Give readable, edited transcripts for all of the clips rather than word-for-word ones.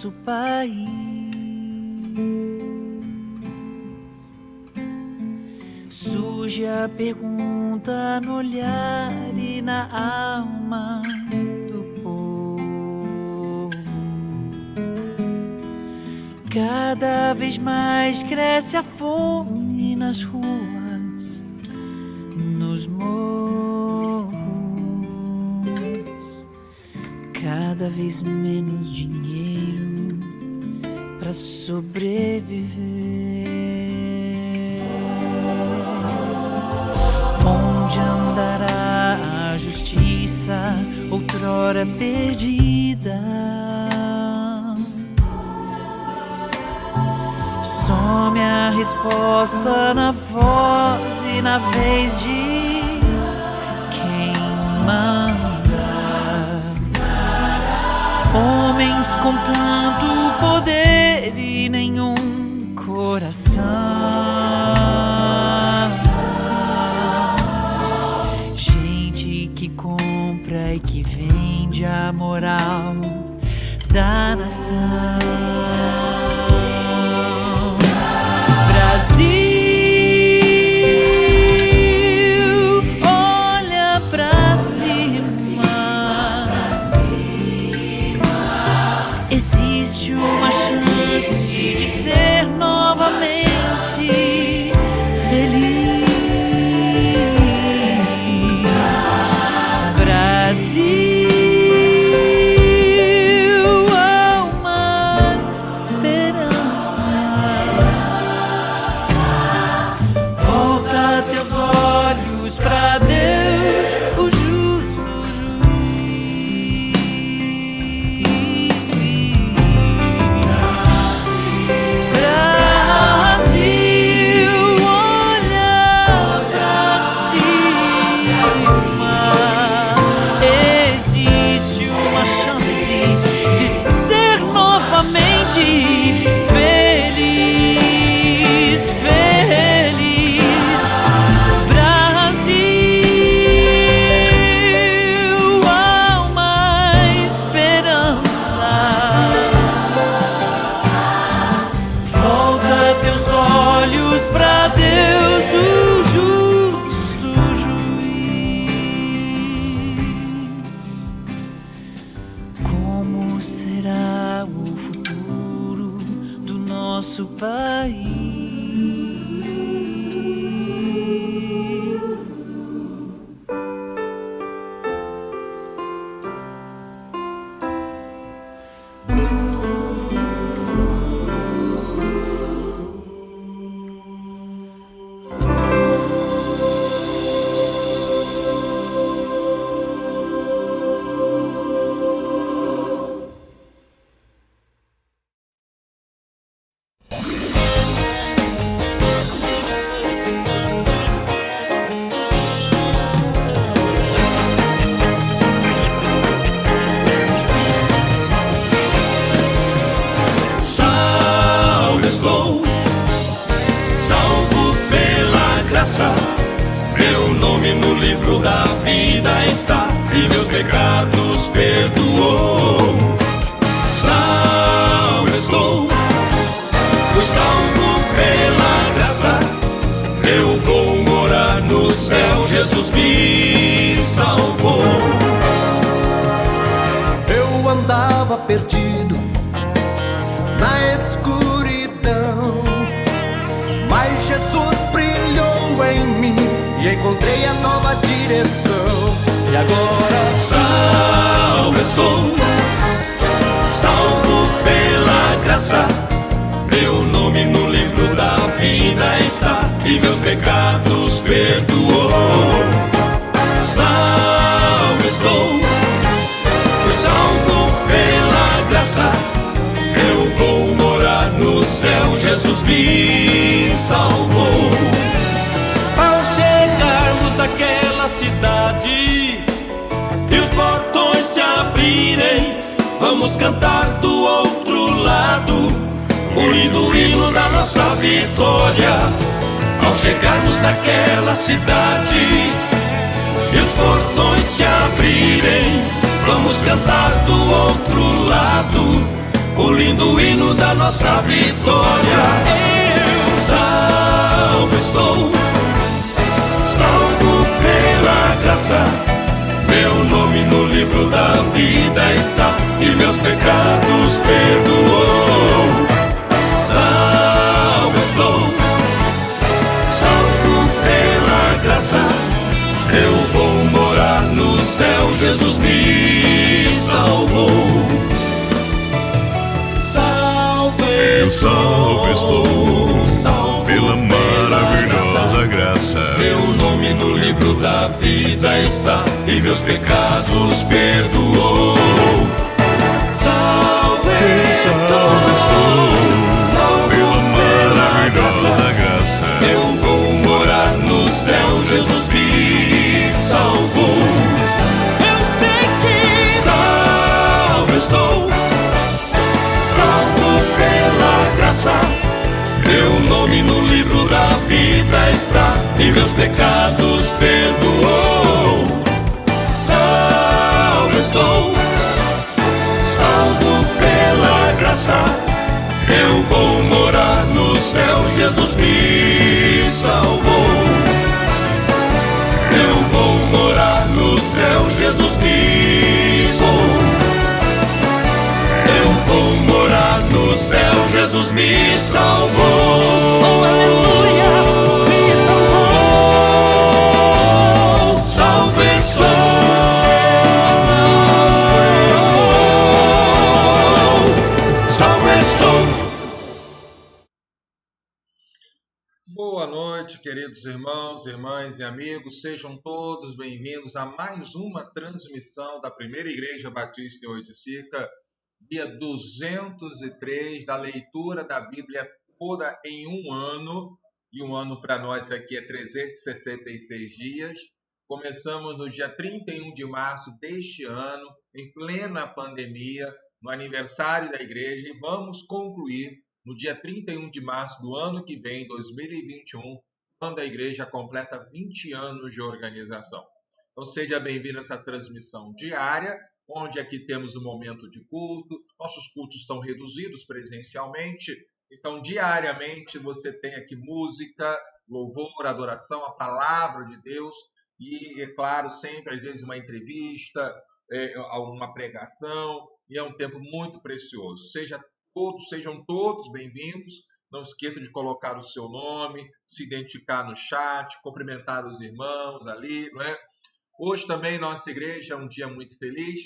nosso país. Surge a pergunta no olhar e na alma do povo. Cada vez mais cresce a fome nas ruas, nos morros. Cada vez menos dinheiro para sobreviver. Onde andará a justiça outrora perdida? Some a resposta na voz e na vez de quem manda. Homens com tanto poder e nenhum coração. Gente que compra e que vende a moral da nação. Brasil, olha pra cima. Existe uma chance de ser novamente feliz. Brasil, há uma esperança. Volta teus olhos pra Deus, o justo juiz. Brasil, olha pra cima. Existe uma chance de ser novamente feliz, feliz. Brasil, há uma esperança. Volta teus olhos pra Deus, o justo juiz. Como será o futuro do nosso país? Salvo estou, salvo pela graça. Meu nome no livro da vida está e meus pecados perdoou. Salvo estou, fui salvo pela graça. Eu vou morar no céu, Jesus me salvou. Eu andava perdido na escuridão, mas Jesus brilhou em mim e encontrei a nova direção. E agora salvo estou, salvo pela graça. Meu nome no livro da vida está e meus pecados perdoou. Salvo estou, fui salvo pela graça. Eu vou morar no céu, Jesus me salvou. ao chegarmos naquela cidade E os portões se abrirem, vamos cantar do outro lado o lindo hino da nossa vitória. Ao chegarmos naquela cidade e os portões se abrirem, vamos cantar do outro lado o lindo hino da nossa vitória. Eu salvo estou, salvo pela graça. Meu nome no livro da vida está e meus pecados perdoou. Salvo estou, salvo pela graça. Eu vou morar no céu, Jesus me salvou. Salvo estou, salvo pela maravilhosa graça. Meu nome no livro da vida está e meus pecados perdoou. Salvo estou, salvo Pela maravilhosa graça. Eu vou morar no céu, Jesus me salvou. Eu sei que salvo estou, salvo pela graça. Meu nome no livro da vida está e meus pecados perdoou. Salvo estou, salvo pela graça. Eu vou morar no céu, Jesus me salvou. Eu vou morar no céu, Jesus me salvou. Eu vou morar no céu, Jesus me salvou. Oh, aleluia, me salvou. Salvo estou, salvo estou. Boa noite, queridos irmãos, irmãs e amigos. Sejam todos bem-vindos a mais uma transmissão da Primeira Igreja Batista em Oiticica, dia 203 da leitura da Bíblia toda em um ano. E um ano para nós aqui é 366 dias. Começamos no dia 31 de março deste ano, em plena pandemia, no aniversário da igreja, e vamos concluir no dia 31 de março do ano que vem, 2021, quando a igreja completa 20 anos de organização. Então seja bem-vindo a essa transmissão diária, onde aqui temos um momento de culto. Nossos cultos estão reduzidos presencialmente, então diariamente você tem aqui música, louvor, adoração, a palavra de Deus e, é claro, sempre às vezes uma entrevista, alguma pregação, e é um tempo muito precioso. Sejam todos bem-vindos. Não esqueça de colocar o seu nome, se identificar no chat, cumprimentar os irmãos ali, não é? Hoje também nossa igreja é um dia muito feliz.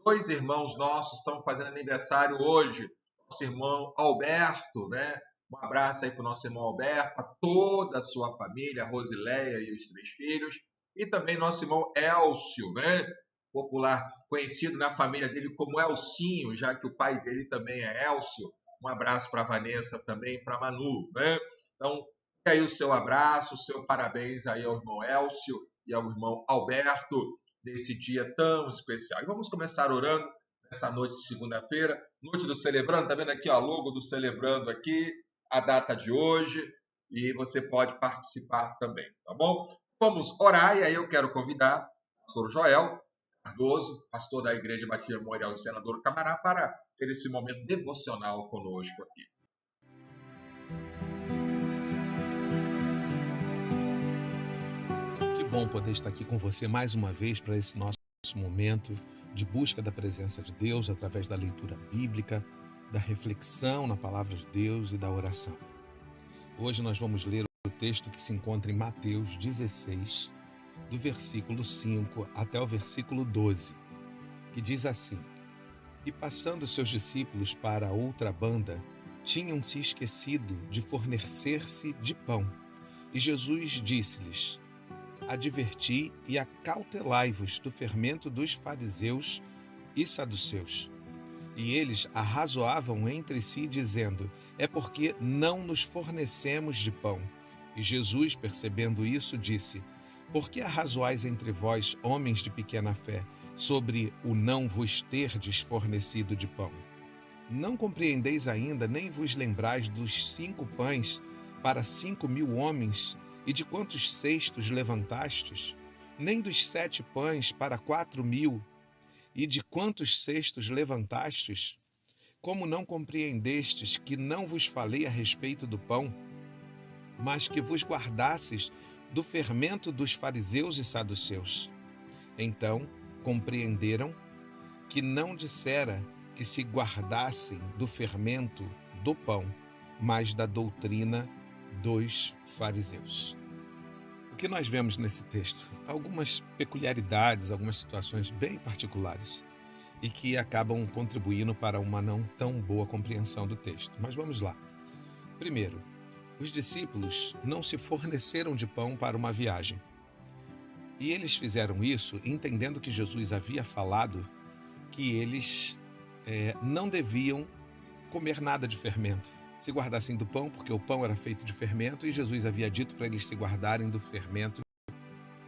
2 irmãos nossos estão fazendo aniversário hoje. Nosso irmão Alberto, né? Um abraço aí para o nosso irmão Alberto, para toda a sua família, a Rosileia e os 3 filhos. E também nosso irmão Elcio, né? Popular, conhecido na família dele como Elcinho, já que o pai dele também é Elcio. Um abraço para a Vanessa também, para a Manu, né? Então, e aí o seu abraço, o seu parabéns aí ao irmão Elcio e ao irmão Alberto, nesse dia tão especial. E vamos começar orando nessa noite de segunda-feira, noite do Celebrando. Tá vendo aqui, ó, logo do Celebrando aqui, a data de hoje, e você pode participar também, tá bom? Vamos orar, e aí eu quero convidar o pastor Joel Cardoso, pastor da Igreja Batista Memorial e senador Camará, para ter esse momento devocional conosco aqui. Que bom poder estar aqui com você mais uma vez para esse nosso momento de busca da presença de Deus através da leitura bíblica, da reflexão na palavra de Deus e da oração. Hoje nós vamos ler o texto que se encontra em Mateus 16, do versículo 5 até o versículo 12, que diz assim: E passando seus discípulos para a outra banda, tinham se esquecido de fornecer-se de pão. E Jesus disse-lhes: Adverti e acautelai-vos do fermento dos fariseus e saduceus. E eles arrazoavam entre si, dizendo: É porque não nos fornecemos de pão. E Jesus, percebendo isso, disse: Por que arrazoais entre vós, homens de pequena fé, sobre o não vos terdes fornecido de pão? Não compreendeis ainda, nem vos lembrais dos 5 pães para 5.000 homens, e de quantos cestos levantastes? Nem dos 7 pães para 4.000, e de quantos cestos levantastes? Como não compreendestes que não vos falei a respeito do pão, mas que vos guardasses do fermento dos fariseus e saduceus? Então compreenderam que não dissera que se guardassem do fermento do pão, mas da doutrina dos fariseus. O que nós vemos nesse texto? Algumas peculiaridades, algumas situações bem particulares e que acabam contribuindo para uma não tão boa compreensão do texto. Mas vamos lá. Primeiro, os discípulos não se forneceram de pão para uma viagem. E eles fizeram isso entendendo que Jesus havia falado que eles não deviam comer nada de fermento. Se guardassem do pão, porque o pão era feito de fermento, e Jesus havia dito para eles se guardarem do fermento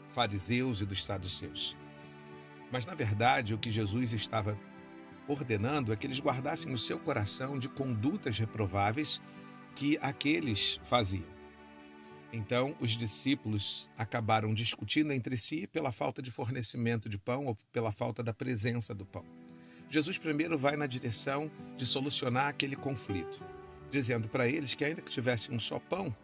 fariseus e dos saduceus. Mas, na verdade, o que Jesus estava ordenando é que eles guardassem o seu coração de condutas reprováveis que aqueles faziam. Então, os discípulos acabaram discutindo entre si pela falta de fornecimento de pão ou pela falta da presença do pão. Jesus primeiro vai na direção de solucionar aquele conflito, dizendo para eles que ainda que tivesse um só pão,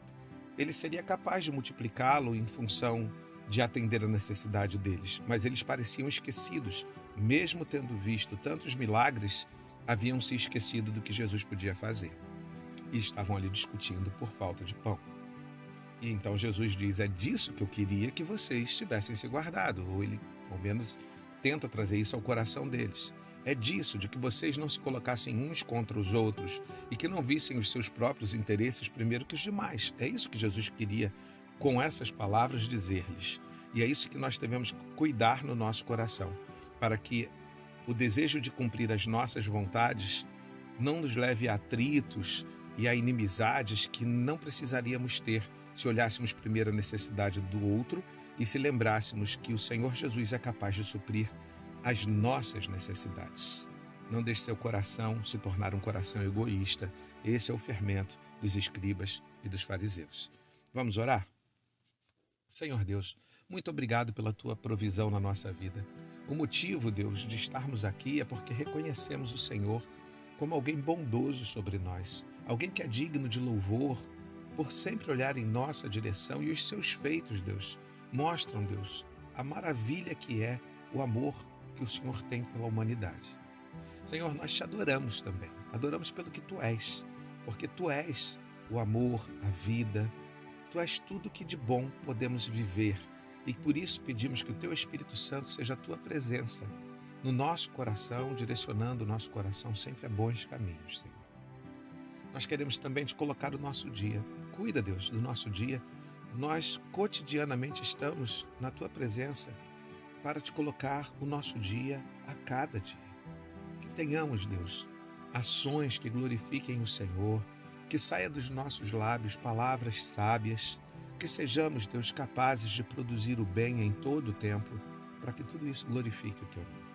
ele seria capaz de multiplicá-lo em função de atender a necessidade deles. Mas eles pareciam esquecidos, mesmo tendo visto tantos milagres, haviam se esquecido do que Jesus podia fazer. E estavam ali discutindo por falta de pão. E então Jesus diz, é disso que eu queria que vocês tivessem se guardado, ou ele, ao menos, tenta trazer isso ao coração deles. É disso, de que vocês não se colocassem uns contra os outros e que não vissem os seus próprios interesses primeiro que os demais. É isso que Jesus queria, com essas palavras, dizer-lhes. E é isso que nós devemos cuidar no nosso coração, para que o desejo de cumprir as nossas vontades não nos leve a atritos e a inimizades que não precisaríamos ter se olhássemos primeiro a necessidade do outro e se lembrássemos que o Senhor Jesus é capaz de suprir as nossas necessidades. Não deixe seu coração se tornar um coração egoísta. Esse é o fermento dos escribas e dos fariseus. Vamos orar? Senhor Deus, muito obrigado pela tua provisão na nossa vida. O motivo, Deus, de estarmos aqui é porque reconhecemos o Senhor como alguém bondoso sobre nós, alguém que é digno de louvor, por sempre olhar em nossa direção, e os seus feitos, Deus, mostram, Deus, a maravilha que é o amor que o Senhor tem pela humanidade. Senhor, nós te adoramos também, adoramos pelo que tu és, porque tu és o amor, a vida, tu és tudo que de bom podemos viver, e por isso pedimos que o teu Espírito Santo seja a tua presença no nosso coração, direcionando o nosso coração sempre a bons caminhos, Senhor. Nós queremos também te colocar o nosso dia. Cuida, Deus, do nosso dia. Nós cotidianamente estamos na tua presença para te colocar o nosso dia a cada dia. Que tenhamos, Deus, ações que glorifiquem o Senhor, que saia dos nossos lábios palavras sábias, que sejamos, Deus, capazes de produzir o bem em todo o tempo, para que tudo isso glorifique o teu nome.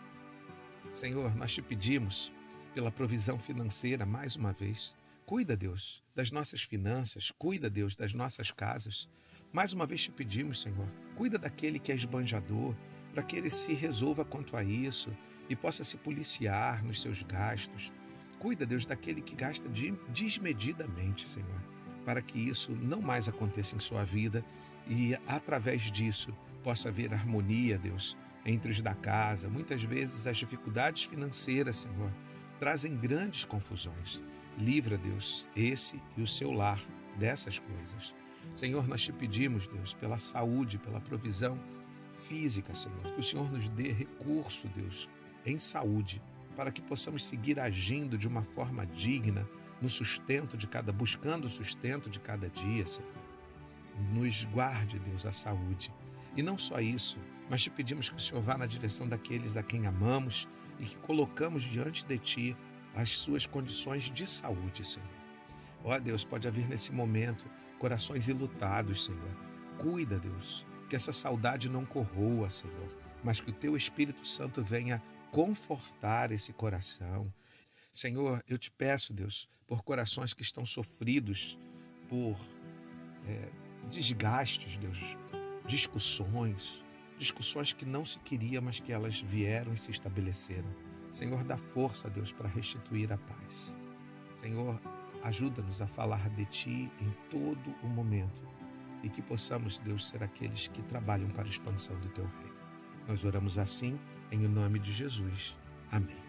Senhor, nós te pedimos pela provisão financeira mais uma vez. Cuida, Deus, das nossas finanças, cuida, Deus, das nossas casas. Mais uma vez te pedimos, Senhor, cuida daquele que é esbanjador, para que ele se resolva quanto a isso e possa se policiar nos seus gastos. Cuida, Deus, daquele que gasta desmedidamente, Senhor, para que isso não mais aconteça em sua vida e, através disso, possa haver harmonia, Deus, entre os da casa. Muitas vezes as dificuldades financeiras, Senhor, trazem grandes confusões. Livra, Deus, esse e o seu lar dessas coisas. Senhor, nós te pedimos, Deus, pela saúde, pela provisão física, Senhor, que o Senhor nos dê recurso, Deus, em saúde, para que possamos seguir agindo de uma forma digna no sustento de buscando o sustento de cada dia, Senhor. Nos guarde, Deus, a saúde. E não só isso, mas te pedimos que o Senhor vá na direção daqueles a quem amamos e que colocamos diante de Ti as suas condições de saúde, Senhor. Ó Deus, pode haver nesse momento corações ilutados, Senhor. Cuida, Deus, que essa saudade não corroa, Senhor, mas que o Teu Espírito Santo venha confortar esse coração. Senhor, eu te peço, Deus, por corações que estão sofridos por desgastes, Deus, discussões que não se queria, mas que elas vieram e se estabeleceram. Senhor, dá força, Deus, para restituir a paz. Senhor, ajuda-nos a falar de Ti em todo o momento e que possamos, Deus, ser aqueles que trabalham para a expansão do Teu reino. Nós oramos assim, em nome de Jesus. Amém.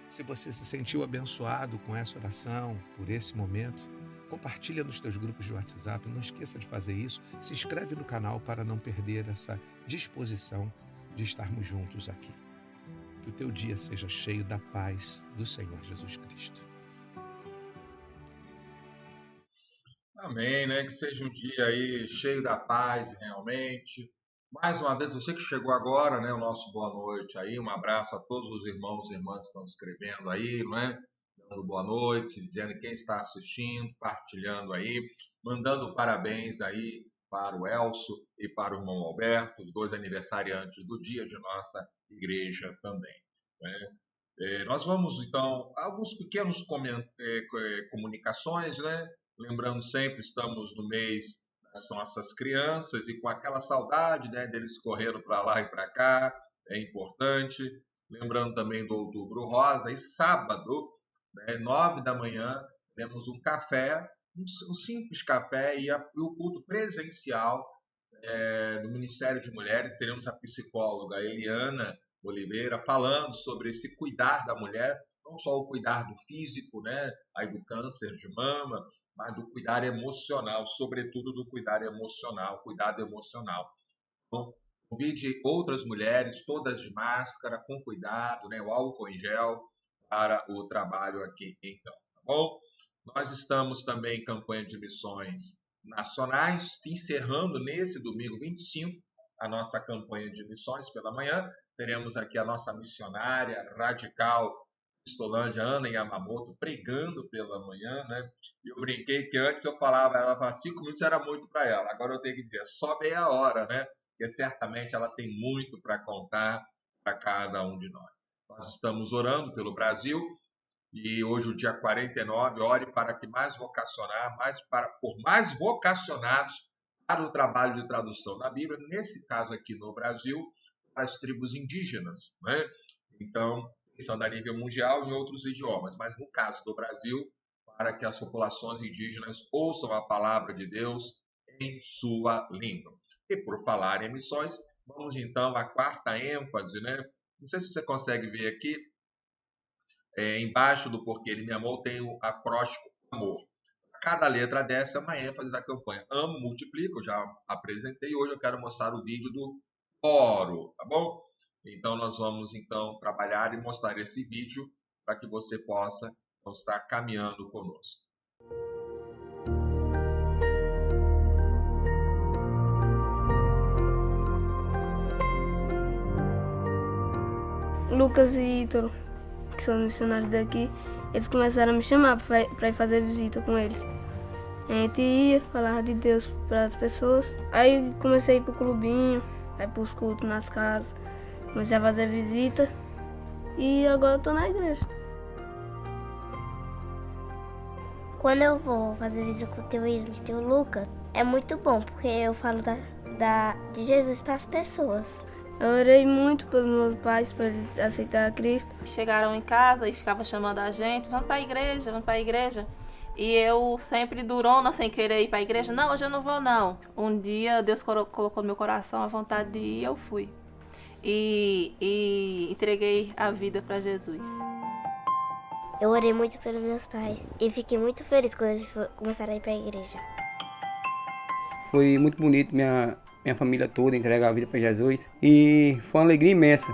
Se você se sentiu abençoado com essa oração, por esse momento, compartilha nos teus grupos de WhatsApp. Não esqueça de fazer isso. Se inscreve no canal para não perder essa disposição de estarmos juntos aqui. Que o teu dia seja cheio da paz do Senhor Jesus Cristo. Amém, né? Que seja um dia aí cheio da paz, realmente. Mais uma vez, você que chegou agora, né? O nosso boa noite aí. Um abraço a todos os irmãos e irmãs que estão escrevendo aí, não é? Dando boa noite, dizendo quem está assistindo, partilhando aí, mandando parabéns aí para o Elcio e para o irmão Alberto, os dois aniversariantes do dia de nossa igreja também, né? Nós vamos, então, alguns pequenos comunicações, né? Lembrando sempre, estamos no mês das nossas crianças e com aquela saudade, né, deles correndo para lá e para cá, é importante. Lembrando também do Outubro Rosa, e sábado, né, 9 da manhã, temos um café, um simples café e o culto presencial do Ministério de Mulheres. Teremos a psicóloga Eliana Oliveira falando sobre esse cuidar da mulher, não só o cuidar do físico, né, aí do câncer de mama, mas do cuidar emocional, sobretudo do cuidado emocional. Então, convide outras mulheres, todas de máscara, com cuidado, né, o álcool em gel, para o trabalho aqui, então, tá bom? Nós estamos também em campanha de missões nacionais, encerrando nesse domingo 25 a nossa campanha de missões pela manhã. Teremos aqui a nossa missionária radical Cristolândia, Ana Yamamoto, pregando pela manhã, né? Eu brinquei que antes ela falava 5 minutos era muito para ela, agora eu tenho que dizer só meia hora, né? Porque certamente ela tem muito para contar para cada um de nós. Nós estamos orando pelo Brasil e hoje o dia 49, ore para que por mais vocacionados para o trabalho de tradução da Bíblia, nesse caso aqui no Brasil, para as tribos indígenas, né? Então, são da nível mundial em outros idiomas, mas no caso do Brasil, para que as populações indígenas ouçam a palavra de Deus em sua língua. E por falar em missões, vamos então à quarta ênfase, né? Não sei se você consegue ver aqui, embaixo do Porque Ele Me Amou tem o acróstico amor. Cada letra dessa é uma ênfase da campanha. Amo, multiplico, eu já apresentei, hoje eu quero mostrar o vídeo do oro, tá bom? Então, nós vamos, então, trabalhar e mostrar esse vídeo para que você possa estar caminhando conosco. Lucas e Ítalo, que são os missionários daqui, eles começaram a me chamar para ir fazer visita com eles. A gente ia falar de Deus para as pessoas. Aí comecei a ir para o clubinho, aí para os cultos nas casas. Comecei a fazer visita e agora estou na igreja. Quando eu vou fazer visita com o teu Isla e o teu Lucas, é muito bom, porque eu falo de Jesus para as pessoas. Eu orei muito pelos meus pais, para eles aceitarem a Cristo. Chegaram em casa e ficavam chamando a gente, vamos para a igreja. E eu sempre durona, sem querer ir para a igreja. Não, hoje eu não vou não. Um dia Deus colocou no meu coração a vontade de ir e eu fui. E entreguei a vida para Jesus. Eu orei muito pelos meus pais e fiquei muito feliz quando eles começaram a ir para a igreja. Foi muito bonito minha família toda entregar a vida para Jesus e foi uma alegria imensa.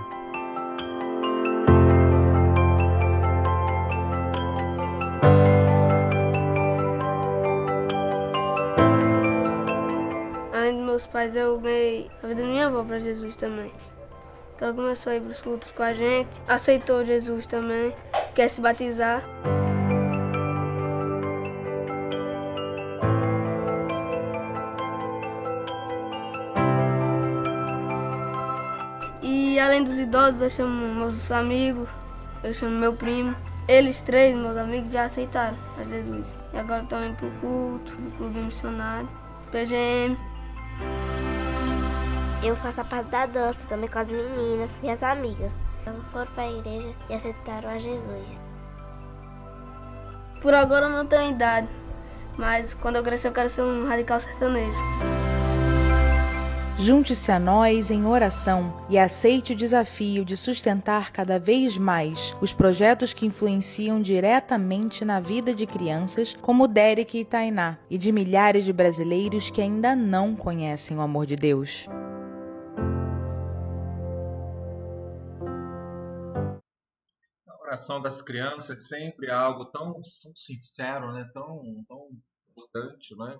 Além dos meus pais, eu ganhei a vida da minha avó para Jesus também. Ela começou a ir para os cultos com a gente, aceitou Jesus também, quer se batizar. E além dos idosos, eu chamo meus amigos, eu chamo meu primo. Eles três, meus amigos, já aceitaram a Jesus. E agora estão indo para o culto do Clube Missionário, PGM. Eu faço a parte da dança também com as meninas, minhas amigas. Elas foram para a igreja e aceitaram a Jesus. Por agora eu não tenho idade, mas quando eu crescer eu quero ser um radical sertanejo. Junte-se a nós em oração e aceite o desafio de sustentar cada vez mais os projetos que influenciam diretamente na vida de crianças como Derek e Tainá e de milhares de brasileiros que ainda não conhecem o amor de Deus. A oração das crianças é sempre algo tão sincero, né? tão importante, né?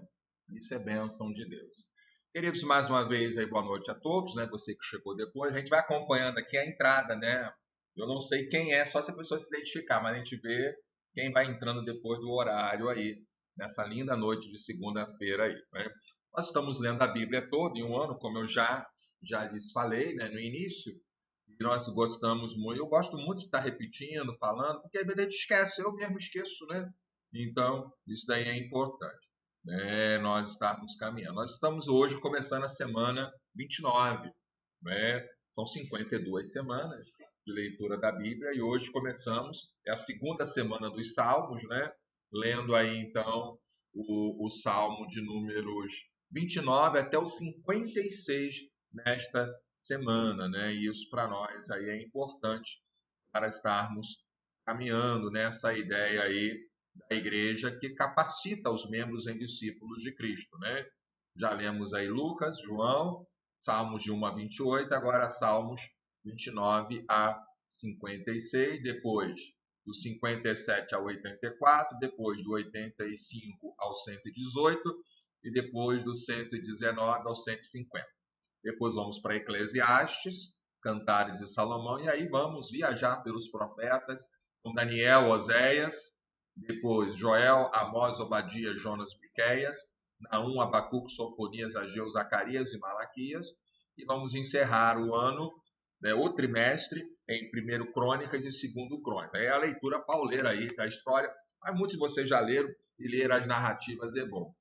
Isso é bênção de Deus. Queridos, mais uma vez, aí, boa noite a todos, né? Você que chegou depois. A gente vai acompanhando aqui a entrada, né? Eu não sei quem é, só se a pessoa se identificar, mas a gente vê quem vai entrando depois do horário aí, nessa linda noite de segunda-feira aí, né? Nós estamos lendo a Bíblia toda em um ano, como eu já lhes falei, né, no início, e nós gostamos muito. Eu gosto muito de estar repetindo, falando, porque às vezes a gente esquece, eu mesmo esqueço, né? Então, isso daí é importante. Nós estarmos caminhando. Nós estamos hoje começando a semana 29, né? São 52 semanas de leitura da Bíblia e hoje começamos, é a segunda semana dos Salmos, né? Lendo aí então o Salmo de números 29 até o 56 nesta semana, né? E isso para nós aí é importante para estarmos caminhando nessa ideia aí da igreja que capacita os membros em discípulos de Cristo, né? Já lemos aí Lucas, João, Salmos de 1 a 28, agora Salmos 29 a 56, depois do 57 ao 84, depois do 85 ao 118 e depois do 119 ao 150. Depois vamos para Eclesiastes, Cantares de Salomão, e aí vamos viajar pelos profetas com Daniel, Oséias, depois Joel, Amós, Obadias, Jonas, Miqueias, Naum, Abacuque, Sofonias, Ageu, Zacarias e Malaquias. E vamos encerrar o ano, né, o trimestre, em 1 Crônicas e 2 Crônicas. É a leitura pauleira aí da história, mas muitos de vocês já leram e leram as narrativas é bom.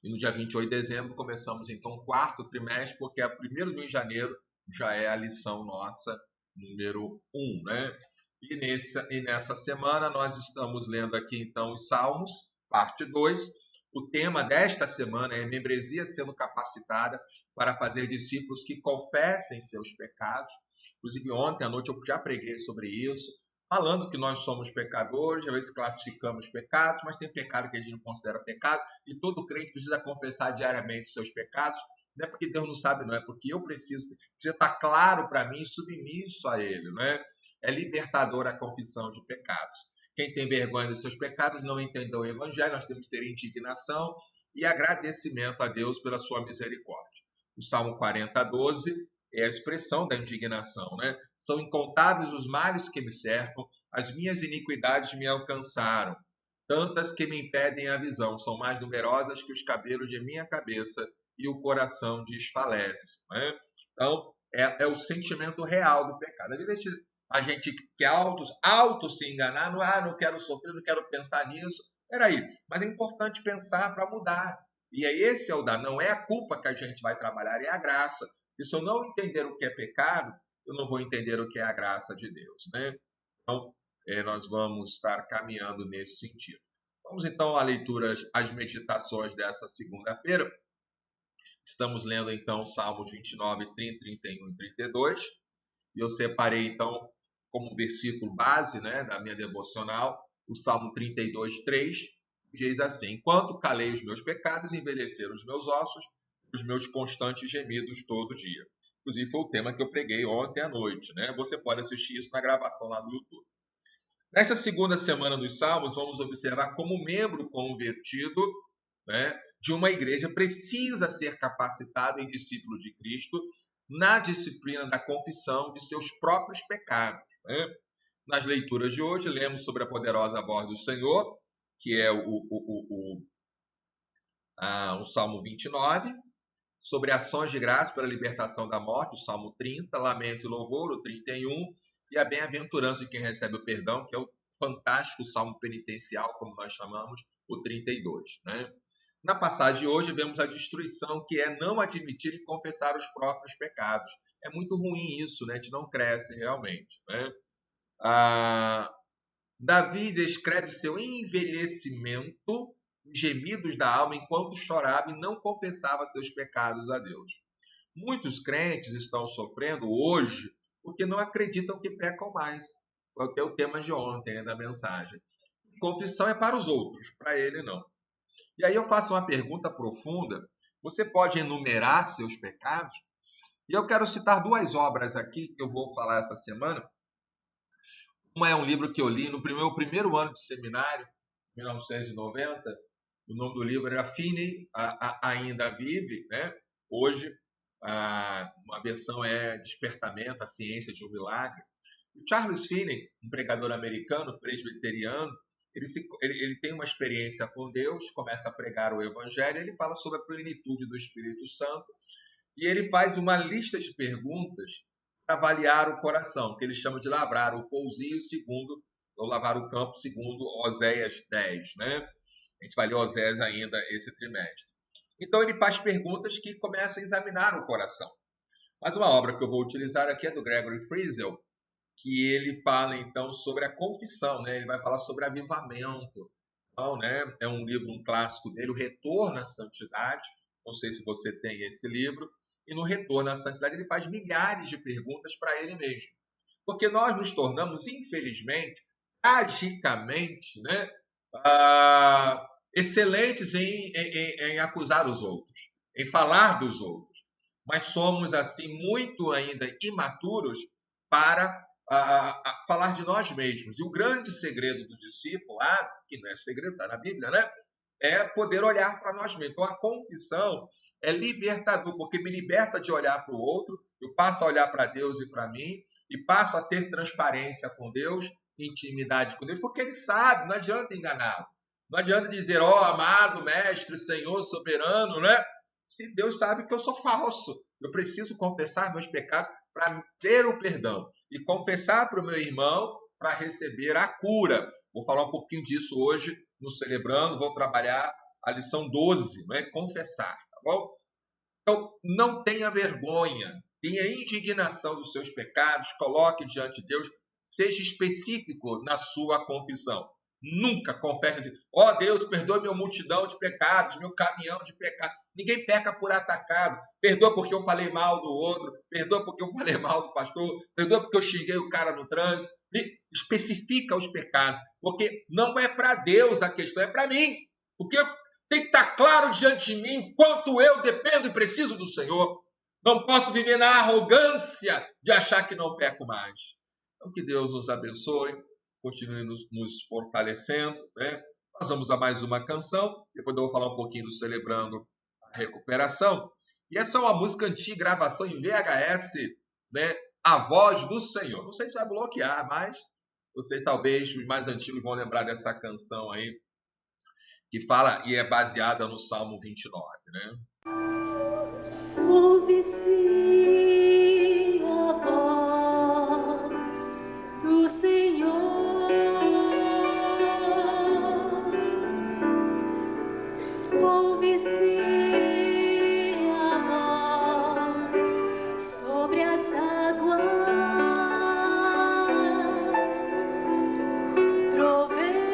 E no dia 28 de dezembro começamos então o quarto trimestre, porque a 1º de janeiro já é a lição nossa número 1, né? E nessa semana nós estamos lendo aqui então os Salmos, parte 2. O tema desta semana é membresia sendo capacitada para fazer discípulos que confessem seus pecados. Inclusive ontem à noite eu já preguei sobre isso, falando que nós somos pecadores, às vezes classificamos pecados, mas tem pecado que a gente não considera pecado, e todo crente precisa confessar diariamente seus pecados. Não é porque Deus não sabe, não, é porque eu precisa estar claro para mim, submisso a Ele, não é? É libertadora a confissão de pecados. Quem tem vergonha dos seus pecados não entendeu o Evangelho, nós temos que ter indignação e agradecimento a Deus pela sua misericórdia. O Salmo 40, 12 é a expressão da indignação, né? São incontáveis os males que me cercam, as minhas iniquidades me alcançaram, tantas que me impedem a visão, são mais numerosas que os cabelos de minha cabeça e o coração desfalece, né? Então, é o sentimento real do pecado. Às vezes a gente quer auto se enganar, não quero sofrer, não quero pensar nisso. Peraí, mas é importante pensar para mudar. E esse é o dar, não é a culpa que a gente vai trabalhar, é a graça. E se eu não entender o que é pecado, eu não vou entender o que é a graça de Deus, né? Então, nós vamos estar caminhando nesse sentido. Vamos então à leitura, às meditações dessa segunda-feira. Estamos lendo então Salmos 29, 30, 31 e 32. E eu separei então como versículo base, né, da minha devocional, o Salmo 32, 3, diz assim: enquanto calei os meus pecados, envelheceram os meus ossos, os meus constantes gemidos todo dia. Inclusive foi o tema que eu preguei ontem à noite, né? Você pode assistir isso na gravação lá no YouTube. Nesta segunda semana dos Salmos, vamos observar como o membro convertido, né, de uma igreja precisa ser capacitado em discípulo de Cristo na disciplina da confissão de seus próprios pecados, né? Nas leituras de hoje, lemos sobre a poderosa voz do Senhor, que é o Salmo 29, sobre ações de graça pela libertação da morte, o Salmo 30, lamento e louvor, o 31, e a bem-aventurança de quem recebe o perdão, que é o fantástico Salmo penitencial, como nós chamamos, o 32, né? Na passagem de hoje, vemos a destruição, que é não admitir e confessar os próprios pecados. É muito ruim isso, né? A gente não cresce realmente, né? Davi descreve seu envelhecimento, gemidos da alma, enquanto chorava e não confessava seus pecados a Deus. Muitos crentes estão sofrendo hoje porque não acreditam que pecam mais. É o tema de ontem, né, da mensagem. Confissão é para os outros, para ele não. E aí eu faço uma pergunta profunda. Você pode enumerar seus pecados? E eu quero citar 2 obras aqui que eu vou falar essa semana. Uma é um livro que eu li no meu primeiro ano de seminário, 1990. O nome do livro era Finney Ainda Vive, né? Hoje, uma versão é Despertamento, a Ciência de um Milagre. O Charles Finney, um pregador americano, presbiteriano, ele tem uma experiência com Deus, começa a pregar o Evangelho, ele fala sobre a plenitude do Espírito Santo e ele faz uma lista de perguntas para avaliar o coração, que ele chama de lavrar o pousio segundo, ou lavar o campo segundo Oséias 10, né? A gente vai ler Oséias ainda esse trimestre. Então ele faz perguntas que começam a examinar o coração. Mas uma obra que eu vou utilizar aqui é do Gregory Friesel, que ele fala então sobre a confissão, né? Ele vai falar sobre avivamento. Então, né? É um livro, um clássico dele, O Retorno à Santidade. Não sei se você tem esse livro. E no Retorno à Santidade ele faz milhares de perguntas para ele mesmo. Porque nós nos tornamos, infelizmente, tragicamente, né? Excelentes em acusar os outros, em falar dos outros. Mas somos, assim, muito ainda imaturos para falar de nós mesmos. E o grande segredo do discipulado, que não é segredo, está na Bíblia, né? É poder olhar para nós mesmos. Então, a confissão é libertador, porque me liberta de olhar para o outro, eu passo a olhar para Deus e para mim, e passo a ter transparência com Deus, intimidade com Deus, porque Ele sabe, não adianta enganá-lo. Não adianta dizer, amado, mestre, Senhor, soberano, né? Se Deus sabe que eu sou falso, eu preciso confessar meus pecados para ter o perdão e confessar para o meu irmão para receber a cura. Vou falar um pouquinho disso hoje no Celebrando, vou trabalhar a lição 12, né? Confessar, tá bom? Então, não tenha vergonha, tenha indignação dos seus pecados, coloque diante de Deus, seja específico na sua confissão. Nunca confesse assim, Deus, perdoa minha multidão de pecados, meu caminhão de pecados. Ninguém peca por atacado. Perdoa porque eu falei mal do outro, perdoa porque eu falei mal do pastor, perdoa porque eu xinguei o cara no trânsito. Especifica os pecados, porque não é para Deus a questão, é para mim. Porque tem que estar claro diante de mim quanto eu dependo e preciso do Senhor. Não posso viver na arrogância de achar que não peco mais. Então, que Deus nos abençoe. Continue nos fortalecendo, né? Nós vamos a mais uma canção, depois eu vou falar um pouquinho do Celebrando a Recuperação. E essa é uma música antiga, gravação em VHS, né? A Voz do Senhor. Não sei se vai bloquear, mas vocês talvez, os mais antigos, vão lembrar dessa canção aí, que fala e é baseada no Salmo 29, né? Ouve-se a voz do Senhor. Ouve-se a voz sobre as águas, troveja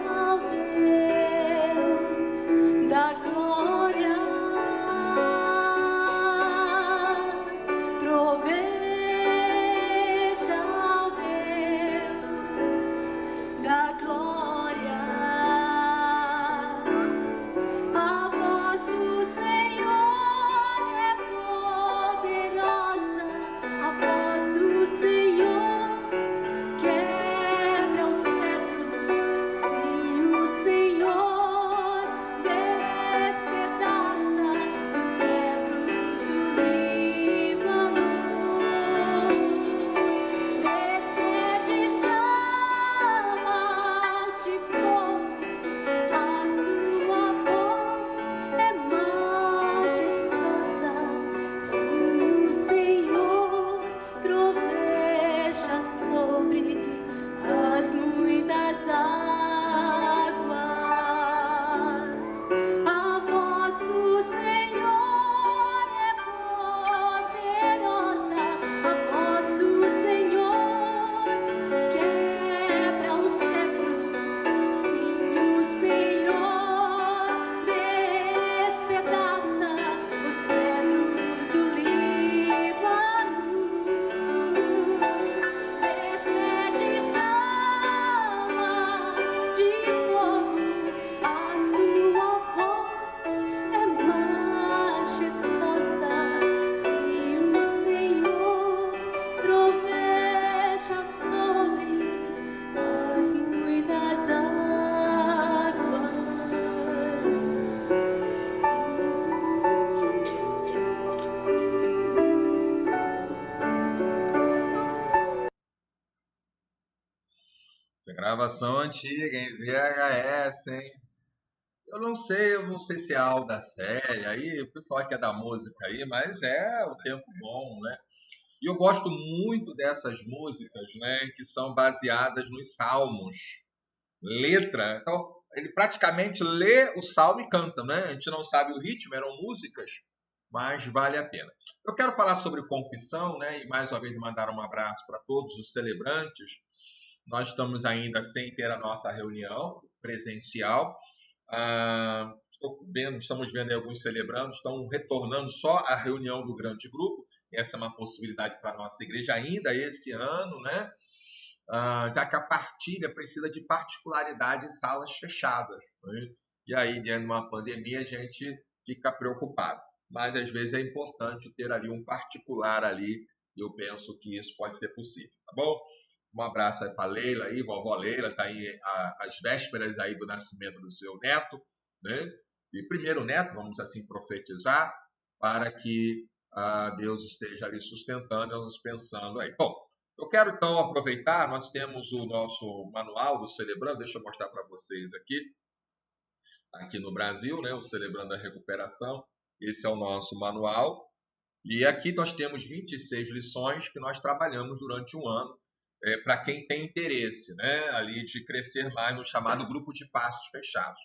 ao Deus da glória. Gravação antiga, em VHS, hein? Eu não sei se é algo da série, aí o pessoal que é da música aí, mas é o tempo bom, né? E eu gosto muito dessas músicas, né, que são baseadas nos salmos. Letra, então ele praticamente lê o salmo e canta, né? A gente não sabe o ritmo, eram músicas, mas vale a pena. Eu quero falar sobre confissão, né? E mais uma vez mandar um abraço para todos os celebrantes. Nós estamos ainda sem ter a nossa reunião presencial. Estamos vendo aí alguns celebrantes estão retornando só à reunião do grande grupo. Essa é uma possibilidade para a nossa igreja ainda esse ano, né? Já que a partilha precisa de particularidade em salas fechadas, né? E aí, diante de uma pandemia, a gente fica preocupado. Mas, às vezes, é importante ter ali um particular ali, e eu penso que isso pode ser possível, tá bom? Um abraço aí para a Leila, aí, vovó Leila, está aí às vésperas aí do nascimento do seu neto, né? E primeiro neto, vamos assim profetizar, para que Deus esteja ali sustentando, nós pensando aí. Bom, eu quero então aproveitar, nós temos o nosso manual do Celebrando, deixa eu mostrar para vocês aqui no Brasil, né, o Celebrando a Recuperação, esse é o nosso manual, e aqui nós temos 26 lições que nós trabalhamos durante um ano, para quem tem interesse, né, ali de crescer mais no chamado grupo de passos fechados.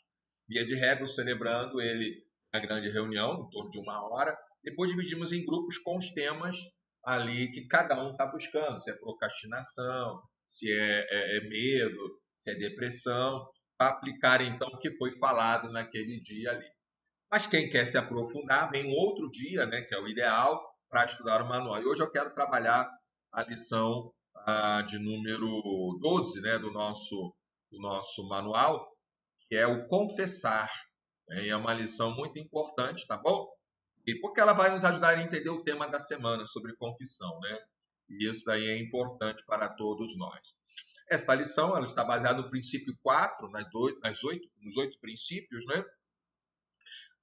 Via de regra, o Celebrando, ele na grande reunião, em torno de 1 hora, depois dividimos em grupos com os temas ali que cada um está buscando, se é procrastinação, se é medo, se é depressão, para aplicar então o que foi falado naquele dia ali. Mas quem quer se aprofundar, vem um outro dia, né, que é o ideal, para estudar o manual. E hoje eu quero trabalhar a lição de número 12, né, do nosso manual, que é o confessar. É uma lição muito importante, tá bom? E porque ela vai nos ajudar a entender o tema da semana sobre confissão, né? E isso daí é importante para todos nós. Esta lição ela está baseada no princípio 4, nos 8 princípios, né?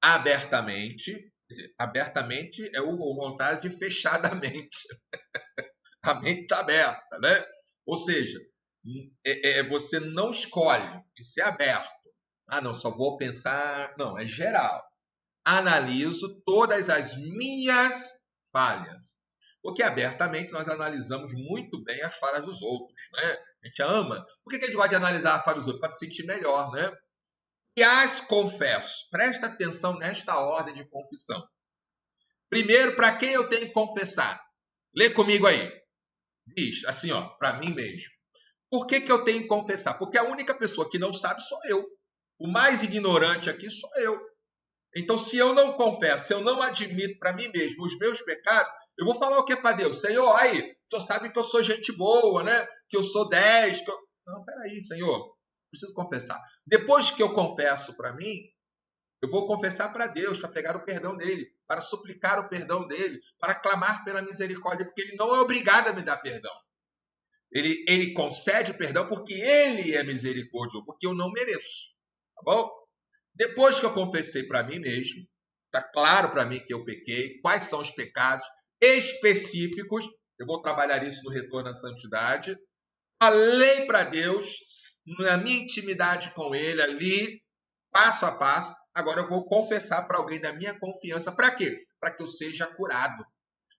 Abertamente, quer dizer, abertamente é o contrário de fechadamente. A mente está aberta, né? Ou seja, você não escolhe, isso é aberto. Não, só vou pensar... Não, é geral. Analiso todas as minhas falhas. Porque abertamente nós analisamos muito bem as falhas dos outros, né? A gente ama. Por que a gente gosta de analisar as falhas dos outros? Para se sentir melhor, né? E as confesso. Presta atenção nesta ordem de confissão. Primeiro, para quem eu tenho que confessar? Lê comigo aí. Diz assim, para mim mesmo. Por que eu tenho que confessar? Porque a única pessoa que não sabe sou eu. O mais ignorante aqui sou eu. Então, se eu não confesso, se eu não admito para mim mesmo os meus pecados, eu vou falar o que para Deus? Senhor, aí, tu sabe que eu sou gente boa, né? Que eu sou 10. Não, peraí, Senhor, preciso confessar. Depois que eu confesso para mim, eu vou confessar para Deus, para pegar o perdão dele, para suplicar o perdão dele, para clamar pela misericórdia, porque ele não é obrigado a me dar perdão. Ele concede o perdão porque ele é misericordioso, porque eu não mereço. Tá bom? Depois que eu confessei para mim mesmo, está claro para mim que eu pequei, quais são os pecados específicos, eu vou trabalhar isso no Retorno à Santidade, falei para Deus, na minha intimidade com ele, ali, passo a passo, agora eu vou confessar para alguém da minha confiança, para quê? Para que eu seja curado,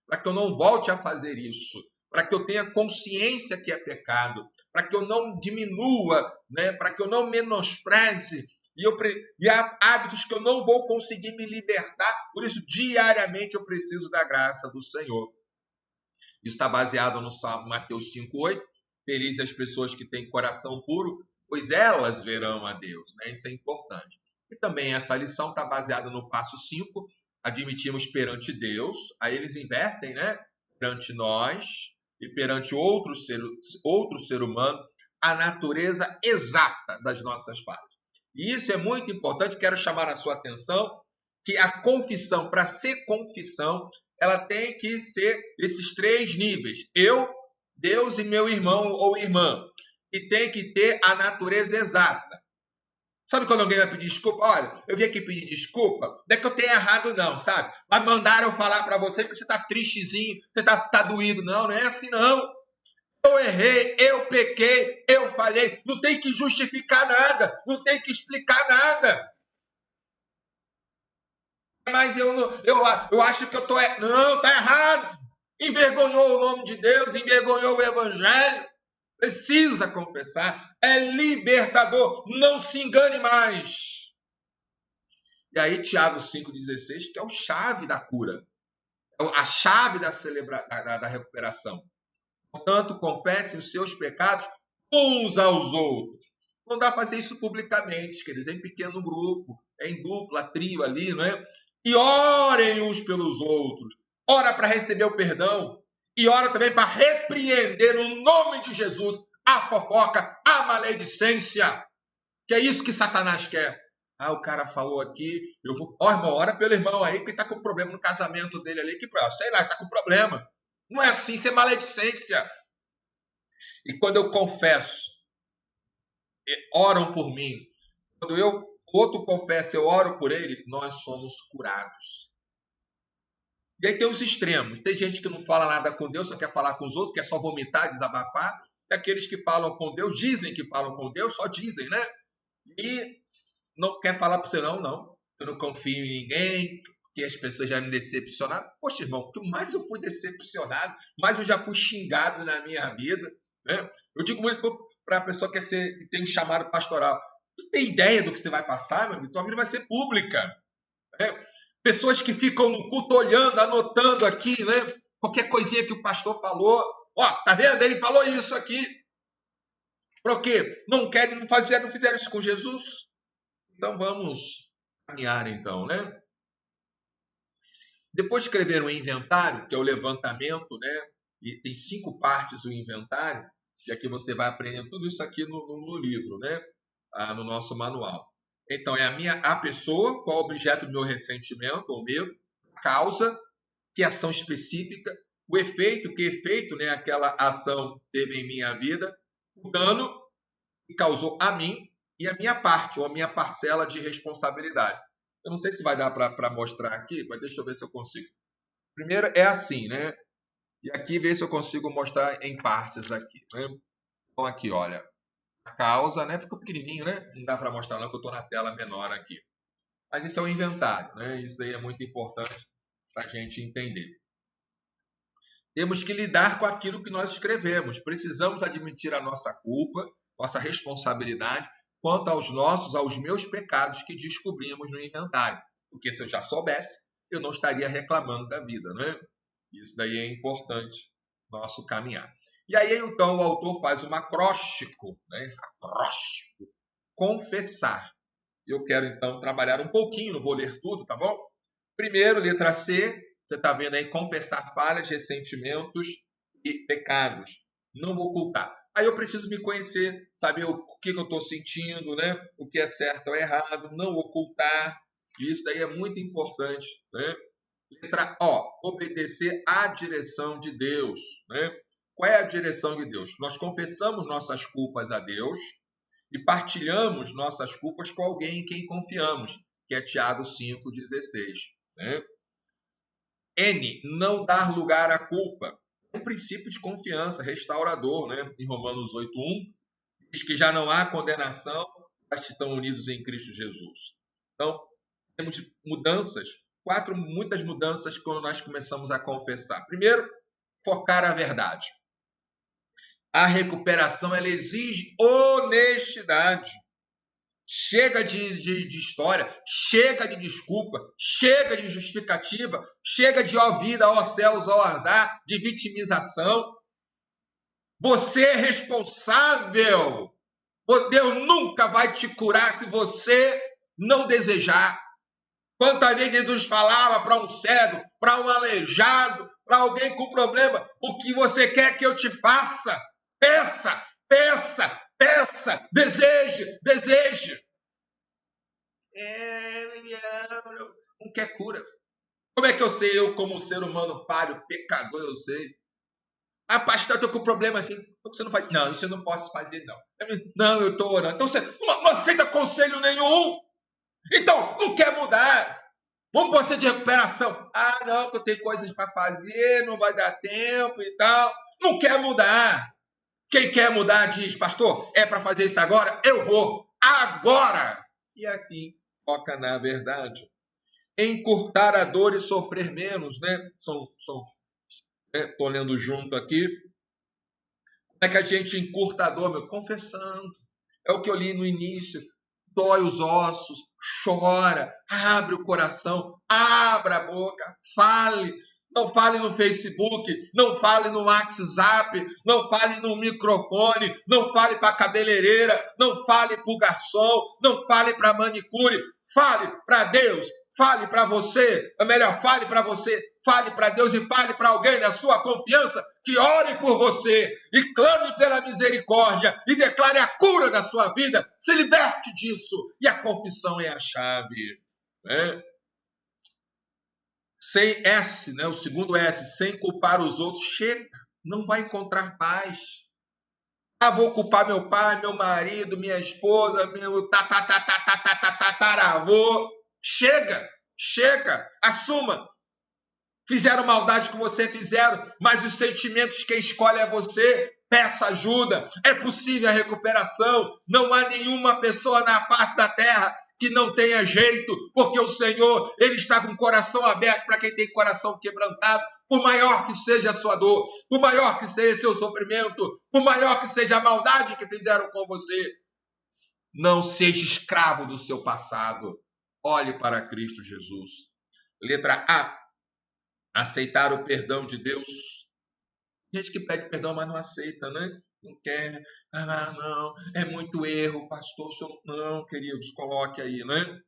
para que eu não volte a fazer isso, para que eu tenha consciência que é pecado, para que eu não diminua, né? Para que eu não menospreze, e há hábitos que eu não vou conseguir me libertar, por isso diariamente eu preciso da graça do Senhor. Isso está baseado no Salmo Mateus 5,8, felizes as pessoas que têm coração puro, pois elas verão a Deus, né? Isso é importante. E também essa lição está baseada no passo 5, admitimos perante Deus, aí eles invertem, né? Perante nós e perante outro ser humano, a natureza exata das nossas falhas. E isso é muito importante, quero chamar a sua atenção, que a confissão, para ser confissão, ela tem que ser esses 3 níveis. Eu, Deus e meu irmão ou irmã. E tem que ter a natureza exata. Sabe quando alguém vai pedir desculpa? Olha, eu vim aqui pedir desculpa, não é que eu tenha errado não, sabe? Mas mandaram eu falar para você que você está tristezinho, você está doído. Não, não é assim não. Eu errei, eu pequei, eu falhei. Não tem que justificar nada, não tem que explicar nada. Mas eu acho que eu estou... Não, está errado. Envergonhou o nome de Deus, envergonhou o Evangelho. Precisa confessar. É libertador. Não se engane mais. E aí, Tiago 5,16, que é o chave da cura. É a chave da recuperação. Portanto, confessem os seus pecados uns aos outros. Não dá para fazer isso publicamente, quer dizer, em pequeno grupo, em dupla, trio ali, não é? E orem uns pelos outros. Ora para receber o perdão e ora também para repreender no nome de Jesus a fofoca, a maledicência. Que é isso que Satanás quer. Ah, o cara falou aqui, eu vou... Ó, irmão, ora pelo irmão aí que está com problema no casamento dele ali, que, sei lá, está com problema. Não é assim, isso é maledicência. E quando eu confesso, oram por mim. Quando o outro confessa, eu oro por ele, nós somos curados. E aí tem os extremos. Tem gente que não fala nada com Deus, só quer falar com os outros, quer só vomitar, desabafar. E aqueles que falam com Deus, dizem que falam com Deus, só dizem, né? E não quer falar para você, não. Eu não confio em ninguém, que as pessoas já me decepcionaram. Poxa, irmão, que mais eu fui decepcionado, mais eu já fui xingado na minha vida. Né? Eu digo muito para a pessoa que tem um chamado pastoral. Tu tem ideia do que você vai passar, meu amigo? Tua vida vai ser pública. Né? Pessoas que ficam no culto olhando, anotando aqui, né? Qualquer coisinha que o pastor falou. Ó, tá vendo? Ele falou isso aqui. Por quê? Não fizeram isso com Jesus? Então vamos caminhar então, né? Depois de escrever um inventário, que é o levantamento, né? E tem 5 partes o inventário, e aqui você vai aprender tudo isso aqui no livro, né? No nosso manual. Então, é a pessoa, qual é o objeto do meu ressentimento ou medo, causa, que ação específica, o efeito, que efeito, né? Aquela ação teve em minha vida, o dano que causou a mim e a minha parte, ou a minha parcela de responsabilidade. Eu não sei se vai dar para mostrar aqui, mas deixa eu ver se eu consigo. Primeiro é assim, né? E aqui ver se eu consigo mostrar em partes aqui, né? Então aqui, olha, a causa, né? Ficou pequenininho, né? Não dá para mostrar não, porque eu estou na tela menor aqui. Mas isso é um inventário, né? Isso aí é muito importante para a gente entender. Temos que lidar com aquilo que nós escrevemos. Precisamos admitir a nossa culpa, nossa responsabilidade, quanto aos meus pecados que descobrimos no inventário. Porque se eu já soubesse, eu não estaria reclamando da vida, né? Isso daí é importante, nosso caminhar. E aí, então, o autor faz um acróstico, né? Acróstico. Confessar. Eu quero, então, trabalhar um pouquinho, não vou ler tudo, tá bom? Primeiro, letra C, você está vendo aí, confessar falhas, ressentimentos e pecados. Não vou ocultar. Aí eu preciso me conhecer, saber o que eu estou sentindo, né? O que é certo ou errado, não ocultar. Isso daí é muito importante, né? Letra O, obedecer à direção de Deus, né? Qual é a direção de Deus? Nós confessamos nossas culpas a Deus e partilhamos nossas culpas com alguém em quem confiamos, que é Tiago 5,16, né? N, não dar lugar à culpa. Um princípio de confiança, restaurador, né? Em Romanos 8,1, diz que já não há condenação para os que estão unidos em Cristo Jesus. Então, temos mudanças, muitas mudanças quando nós começamos a confessar. Primeiro, focar a verdade. A recuperação, ela exige honestidade. Chega de história, chega de desculpa, chega de justificativa, chega de ó vida, ó céus, ó azar, de vitimização. Você é responsável. Deus nunca vai te curar se você não desejar. Quantas vezes Jesus falava para um cego, para um aleijado, para alguém com problema, o que você quer que eu te faça? Peça, peça, peça, deseje, deseje. Não quer cura. Como é que eu sei, eu como ser humano falho, pecador, eu sei? Ah, pastor, eu estou com problema assim. Você não faz? Não, isso eu não posso fazer, não. Não, eu estou orando. Então você não aceita conselho nenhum. Então, não quer mudar. Vamos para você de recuperação. Ah, não, que eu tenho coisas para fazer, não vai dar tempo e tal. Não quer mudar. Quem quer mudar diz, pastor, é para fazer isso agora? Eu vou, agora! E assim foca na verdade. Encurtar a dor e sofrer menos, né? Estou lendo junto aqui. Como é que a gente encurta a dor, meu? Confessando. É o que eu li no início. Dói os ossos, chora, abre o coração, abra a boca, fale. Não fale no Facebook, não fale no WhatsApp, não fale no microfone, não fale para a cabeleireira, não fale para o garçom, não fale para a manicure. Fale para Deus, fale para você. É melhor, fale para você, fale para Deus e fale para alguém da sua confiança que ore por você e clame pela misericórdia e declare a cura da sua vida. Se liberte disso. E a confissão é a chave, né? Sem S, né? O segundo S, sem culpar os outros, chega, não vai encontrar paz. Vou culpar meu pai, meu marido, minha esposa, meu tataravô. Chega, assuma. Fizeram maldade com você, fizeram, mas os sentimentos quem escolhe é você. Peça ajuda, é possível a recuperação. Não há nenhuma pessoa na face da terra que não tenha jeito, porque o Senhor, Ele está com o coração aberto para quem tem coração quebrantado, por maior que seja a sua dor, por maior que seja o seu sofrimento, por maior que seja a maldade que fizeram com você. Não seja escravo do seu passado. Olhe para Cristo Jesus. Letra A. Aceitar o perdão de Deus. Gente que pede perdão, mas não aceita, né? Não quer. Não, é muito erro, pastor. Não, queridos, coloque aí, né?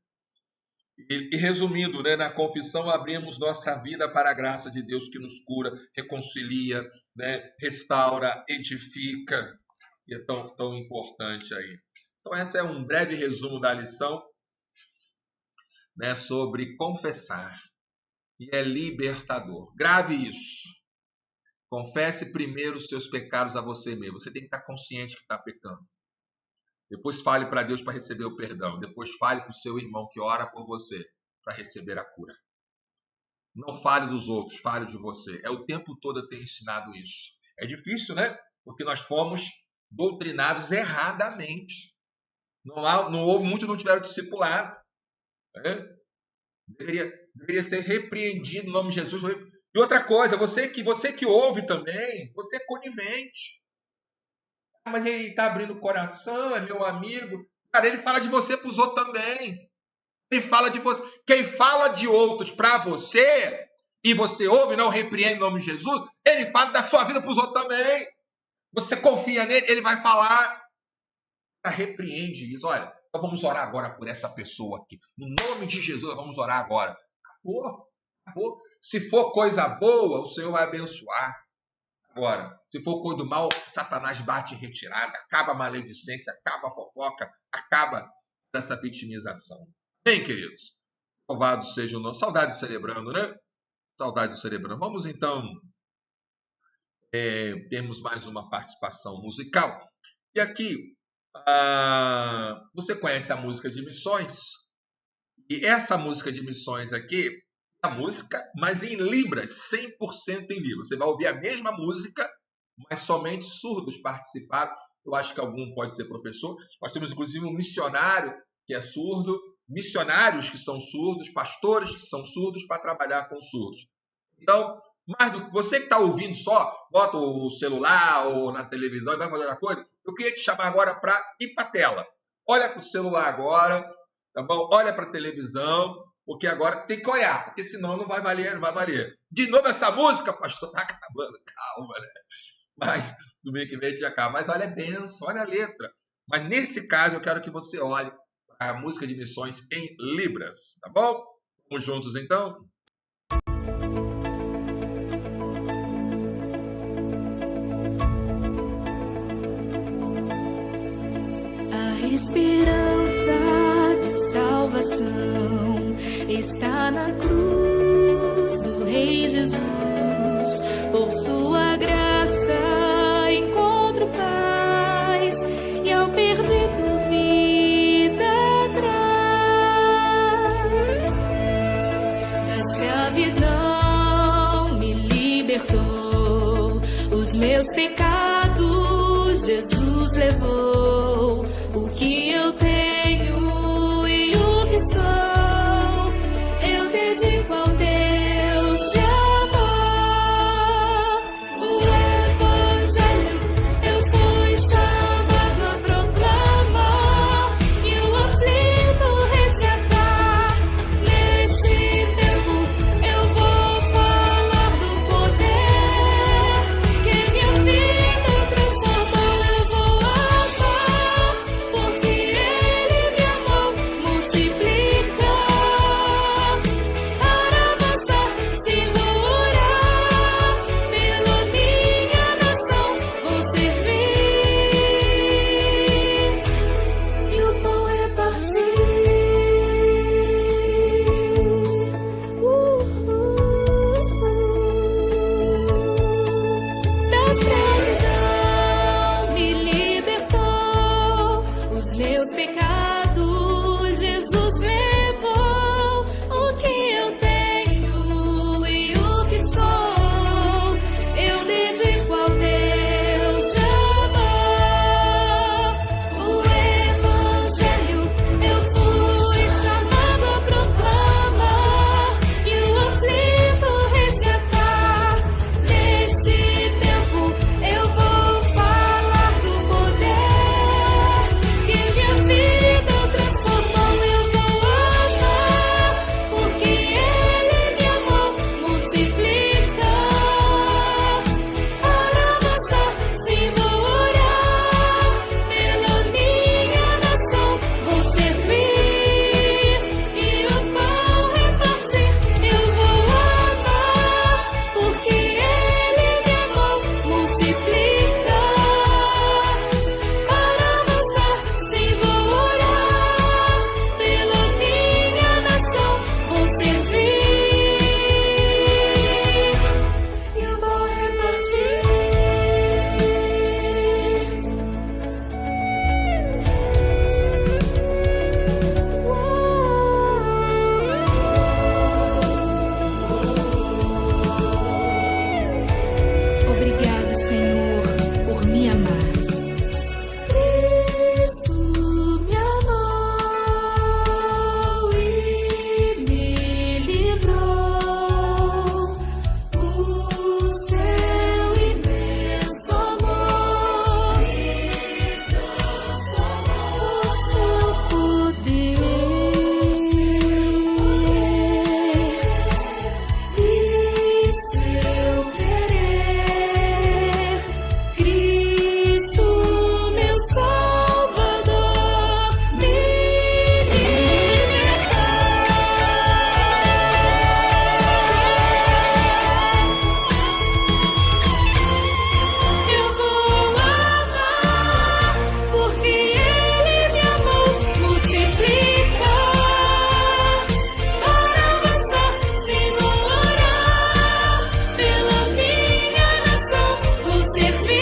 E resumindo, né, na confissão abrimos nossa vida para a graça de Deus que nos cura, reconcilia, né, restaura, edifica. E é tão importante aí. Então, esse é um breve resumo da lição, né, sobre confessar. E é libertador. Grave isso. Confesse primeiro os seus pecados a você mesmo. Você tem que estar consciente que está pecando. Depois fale para Deus para receber o perdão. Depois fale para o seu irmão que ora por você para receber a cura. Não fale dos outros, fale de você. É o tempo todo eu tenho ensinado isso. É difícil, né? Porque nós fomos doutrinados erradamente. Não houve, muitos não tiveram discipulado. Né? Deveria ser repreendido no nome de Jesus. E outra coisa, você que ouve também, você é conivente. Mas ele está abrindo o coração, é meu amigo. Cara, ele fala de você para os outros também. Ele fala de você. Quem fala de outros para você, e você ouve, não repreende no nome de Jesus, ele fala da sua vida para os outros também. Você confia nele, ele vai falar. Repreende isso. Olha, então vamos orar agora por essa pessoa aqui. No nome de Jesus, vamos orar agora. Acabou. Se for coisa boa, o Senhor vai abençoar. Agora, se for coisa do mal, Satanás bate em retirada, acaba a maledicência, acaba a fofoca, acaba essa vitimização. Bem, queridos? Louvado seja o nome. Saudade celebrando, né? Saudade celebrando. Vamos, então, termos mais uma participação musical. E aqui, você conhece a música de missões? E essa música de missões aqui, a música, mas em Libras, 100% em Libras. Você vai ouvir a mesma música, mas somente surdos participaram. Eu acho que algum pode ser professor. Nós temos, inclusive, um missionário que é surdo, missionários que são surdos, pastores que são surdos para trabalhar com surdos. Então, mais do que você que está ouvindo só, bota o celular ou na televisão e vai fazer outra coisa, eu queria te chamar agora para ir para a tela. Olha para o celular agora, tá bom? Olha para a televisão. Porque agora você tem que olhar, porque senão não vai valer, não vai valer. De novo essa música, pastor, tá acabando. Calma, né? Mas domingo que vem a gente acaba. Mas olha a bênção, olha a letra. Mas nesse caso eu quero que você olhe a música de missões em Libras, tá bom? Vamos juntos então? A esperança de salvação está na cruz do Rei Jesus. Por sua graça encontro paz e ao perdido vida traz. Da escravidão me libertou, os meus pecados Jesus levou o que eu tenho e o que sou. Eu dedico ao Deus de amor. O Evangelho eu fui chamado a proclamar e o aflito resgatar. Neste tempo eu vou falar do poder que minha vida transformou. Eu vou amar porque Ele me amou, multiplicar para avançar. Se vou orar pela minha nação, vou servir e o pão repartir. Da escravidão me libertou, os meus pecados Jesus levou. O que eu tenho e o que sou, eu dedico ao Deus de amor. O Evangelho eu fui chamado a proclamar e o aflito resgatar. Neste tempo eu vou falar do poder que minha vida transformou. Eu vou amar porque Ele me amou, multiplicar para avançar. Se vou orar pela minha nação, vou servir e o pão repartir. Eu vou amar porque Ele me amou, multiplicar para avançar. Se vou orar pela minha nação, vou servir e o pão repartir. Obrigado, Senhor, por me amar. Cristo me amou e me livrou. O seu imenso amor me transformou. O seu poder e seu querer. Cristo, meu Salvador, me libertou. Eu vou amar porque Ele me amou, multiplicar para avançar. Se vou orar pela minha nação, vou servir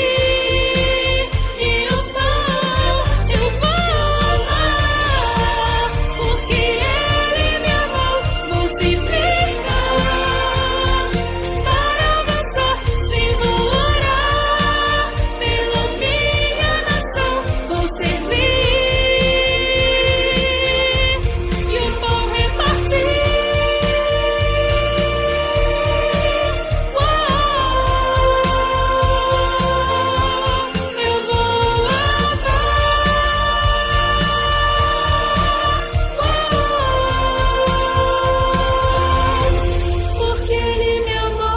e o pão eu vou amar porque Ele me amou, multiplicar para avançar. Se vou orar pela minha nação, vou servir e o pão repartir. Eu vou amar porque Ele me amou.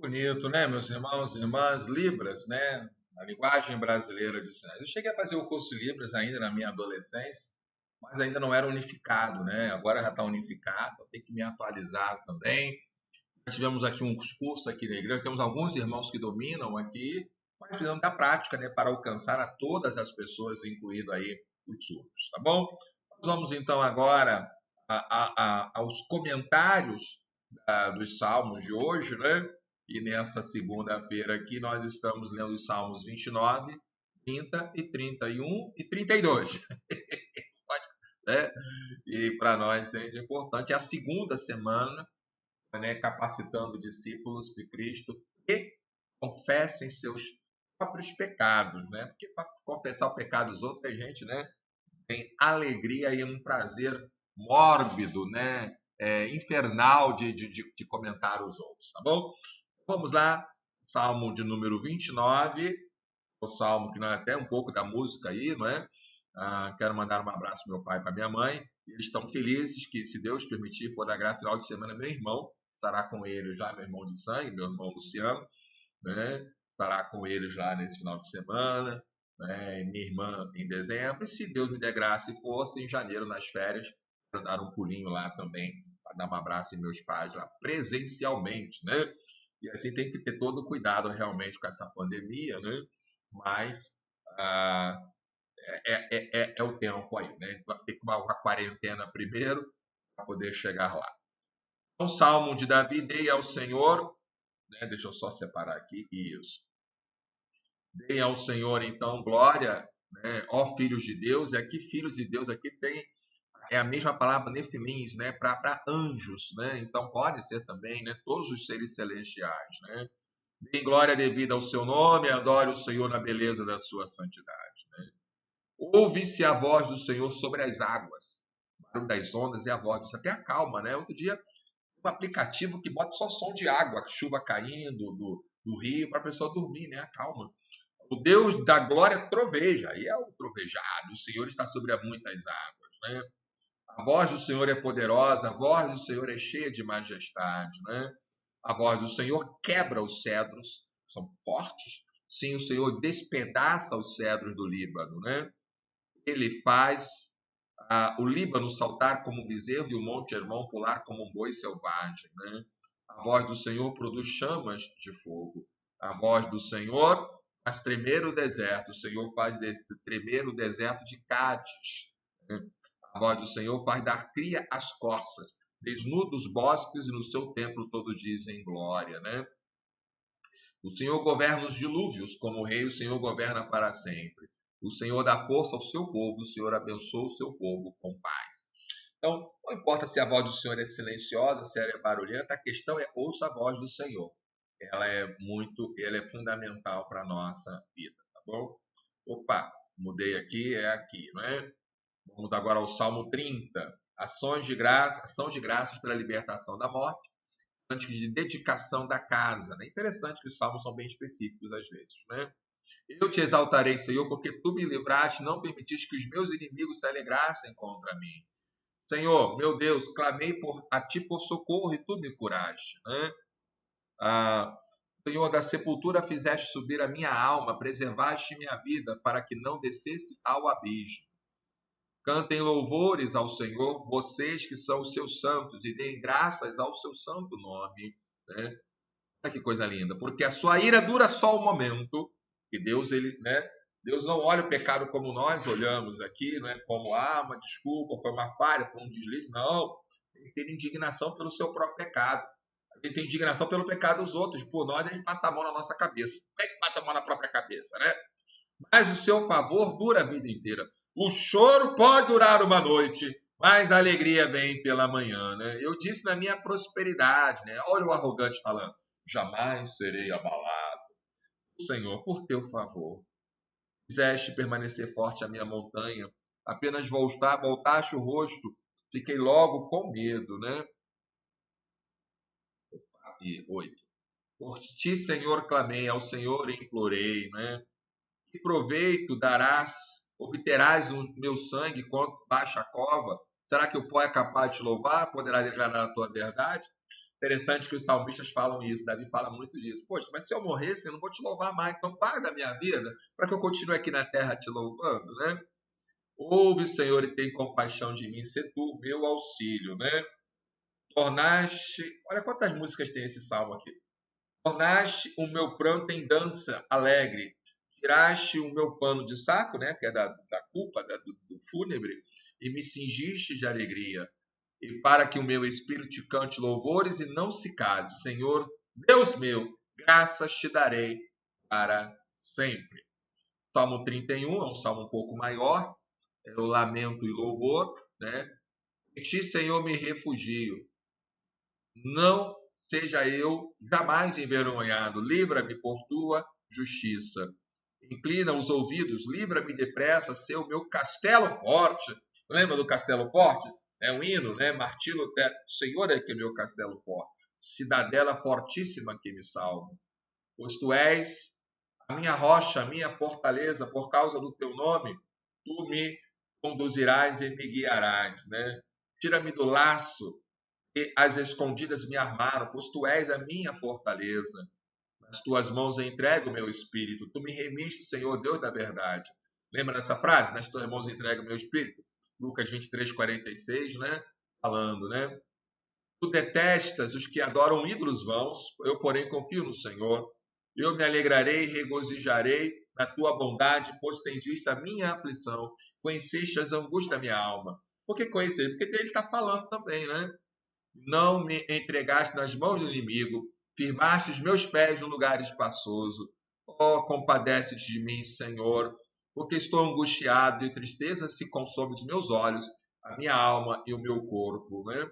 Bonito, né, meus irmãos e irmãs? Libras, né? A linguagem brasileira de sinais. Eu cheguei a fazer o curso de Libras ainda na minha adolescência, mas ainda não era unificado, né? Agora já está unificado, eu tenho que me atualizar também. Nós tivemos aqui um curso aqui na igreja, temos alguns irmãos que dominam aqui, mas precisamos da prática, né, para alcançar a todas as pessoas, incluindo aí os surdos, tá bom? Nós vamos então agora aos comentários dos salmos de hoje, né? E nessa segunda-feira aqui nós estamos lendo os salmos 29, 30 e 31 e 32. Né? E para nós é importante. É a segunda semana, né, capacitando discípulos de Cristo que confessem seus próprios pecados, né? Porque para confessar o pecado dos outros, a gente, né, tem alegria e um prazer mórbido, né, infernal de comentar os outros, tá bom? Vamos lá, Salmo de número 29, o salmo que não é até um pouco da música aí, não é? Quero mandar um abraço para meu pai e para minha mãe. Eles estão felizes que, se Deus permitir, for da graça, final de semana, meu irmão estará com eles já, meu irmão de sangue, meu irmão Luciano, né? Estará com eles lá nesse final de semana, né? Minha irmã em dezembro, e se Deus me der graça e fosse em janeiro, nas férias, para dar um pulinho lá também, para dar um abraço em meus pais lá presencialmente, né? E assim tem que ter todo o cuidado realmente com essa pandemia, né? Mas é o tempo aí, né? Vai ter que uma quarentena primeiro para poder chegar lá. Então, Salmo de Davi, dei ao Senhor, né? Deixa eu só separar aqui, isso. Dei ao Senhor, então, glória, né? Ó filhos de Deus, e aqui filhos de Deus, aqui é a mesma palavra nefilins, né? Para anjos, né? Então pode ser também, né? Todos os seres celestiais, né? Dê glória devida ao seu nome, adore o Senhor na beleza da sua santidade, né? Ouve-se a voz do Senhor sobre as águas, o barulho das ondas e a voz do Senhor. Até acalma, né? Outro dia, um aplicativo que bota só som de água, chuva caindo do rio, para a pessoa dormir, né? Acalma. O Deus da glória troveja, aí é o trovejado, o Senhor está sobre muitas águas, né? A voz do Senhor é poderosa, a voz do Senhor é cheia de majestade, né? A voz do Senhor quebra os cedros, são fortes. Sim, o Senhor despedaça os cedros do Líbano, né? Ele faz o Líbano saltar como um bezerro e o Monte Hermon pular como um boi selvagem, né? A voz do Senhor produz chamas de fogo. A voz do Senhor faz tremer o deserto. O Senhor faz tremer o deserto de Cádiz, né? A voz do Senhor faz dar cria às corças. Desnuda os bosques e no seu templo todos dizem glória, né? O Senhor governa os dilúvios, como rei, o Senhor governa para sempre. O Senhor dá força ao seu povo, o Senhor abençoa o seu povo com paz. Então, não importa se a voz do Senhor é silenciosa, se ela é barulhenta, a questão é ouça a voz do Senhor. Ela é fundamental para a nossa vida, tá bom? Opa, mudei aqui, é aqui, não é? Vamos agora ao Salmo 30. Ação de graças pela libertação da morte, cânticos de dedicação da casa. É interessante que os salmos são bem específicos às vezes, né? Eu te exaltarei, Senhor, porque tu me livraste, não permitiste que os meus inimigos se alegrassem contra mim. Senhor, meu Deus, clamei a ti por socorro e tu me curaste, né? Senhor, da sepultura fizeste subir a minha alma, preservaste minha vida para que não descesse ao abismo. Cantem louvores ao Senhor, vocês que são os seus santos, e deem graças ao seu santo nome, né? Olha que coisa linda, porque a sua ira dura só um momento, e Deus, né? Deus não olha o pecado como nós olhamos aqui, né? Como, uma desculpa, foi uma falha, foi um deslize. Não, ele tem indignação pelo seu próprio pecado. Ele tem indignação pelo pecado dos outros. Por nós, a gente passa a mão na nossa cabeça. Como é que passa a mão na própria cabeça, né? Mas o seu favor dura a vida inteira. O choro pode durar uma noite, mas a alegria vem pela manhã, né? Eu disse na minha prosperidade, né? Olha o arrogante falando, jamais serei abalado. Senhor, por teu favor, fizeste permanecer forte a minha montanha, apenas voltaste o rosto, fiquei logo com medo, né? E 8. Por ti, Senhor, clamei, ao Senhor implorei, né? Que proveito obterás o meu sangue quanto baixa a cova? Será que o pó é capaz de te louvar? Poderá declarar a tua verdade? Interessante que os salmistas falam isso, Davi fala muito disso. Poxa, mas se eu morresse, eu não vou te louvar mais, então guarda a minha vida para que eu continue aqui na terra te louvando, né? Ouve, Senhor, e tem compaixão de mim, sê tu meu auxílio, né? Tornaste, olha quantas músicas tem esse salmo aqui. Tornaste o meu pranto em dança alegre, tiraste o meu pano de saco, né, que é da culpa, do fúnebre, e me cingiste de alegria. E para que o meu espírito te cante louvores e não se cale. Senhor, Deus meu, graças te darei para sempre. Salmo 31 é um salmo um pouco maior, é o lamento e louvor, né? Em ti, Senhor, me refugio. Não seja eu jamais envergonhado. Livra-me por tua justiça. Inclina os ouvidos, livra-me depressa, ser o meu castelo forte. Lembra do castelo forte? É um hino, né? Martim Lutero. O Senhor é que é meu castelo forte. Cidadela fortíssima que me salva. Pois tu és a minha rocha, a minha fortaleza, por causa do teu nome, tu me conduzirás e me guiarás, né? Tira-me do laço que as escondidas me armaram, pois tu és a minha fortaleza. Nas tuas mãos eu entrego o meu espírito. Tu me remiste, Senhor, Deus da verdade. Lembra dessa frase? Nas tuas mãos eu entrego o meu espírito. Lucas 23, 46, né? Falando, né? Tu detestas os que adoram ídolos vãos, eu, porém, confio no Senhor. Eu me alegrarei e regozijarei na tua bondade, pois tens visto a minha aflição, conheceste as angústias da minha alma. Por que conhecer? Porque ele está falando também, né? Não me entregaste nas mãos do inimigo, firmaste os meus pés no lugar espaçoso. Oh, compadece-te de mim, Senhor, porque estou angustiado e tristeza se consome os meus olhos, a minha alma e o meu corpo, né?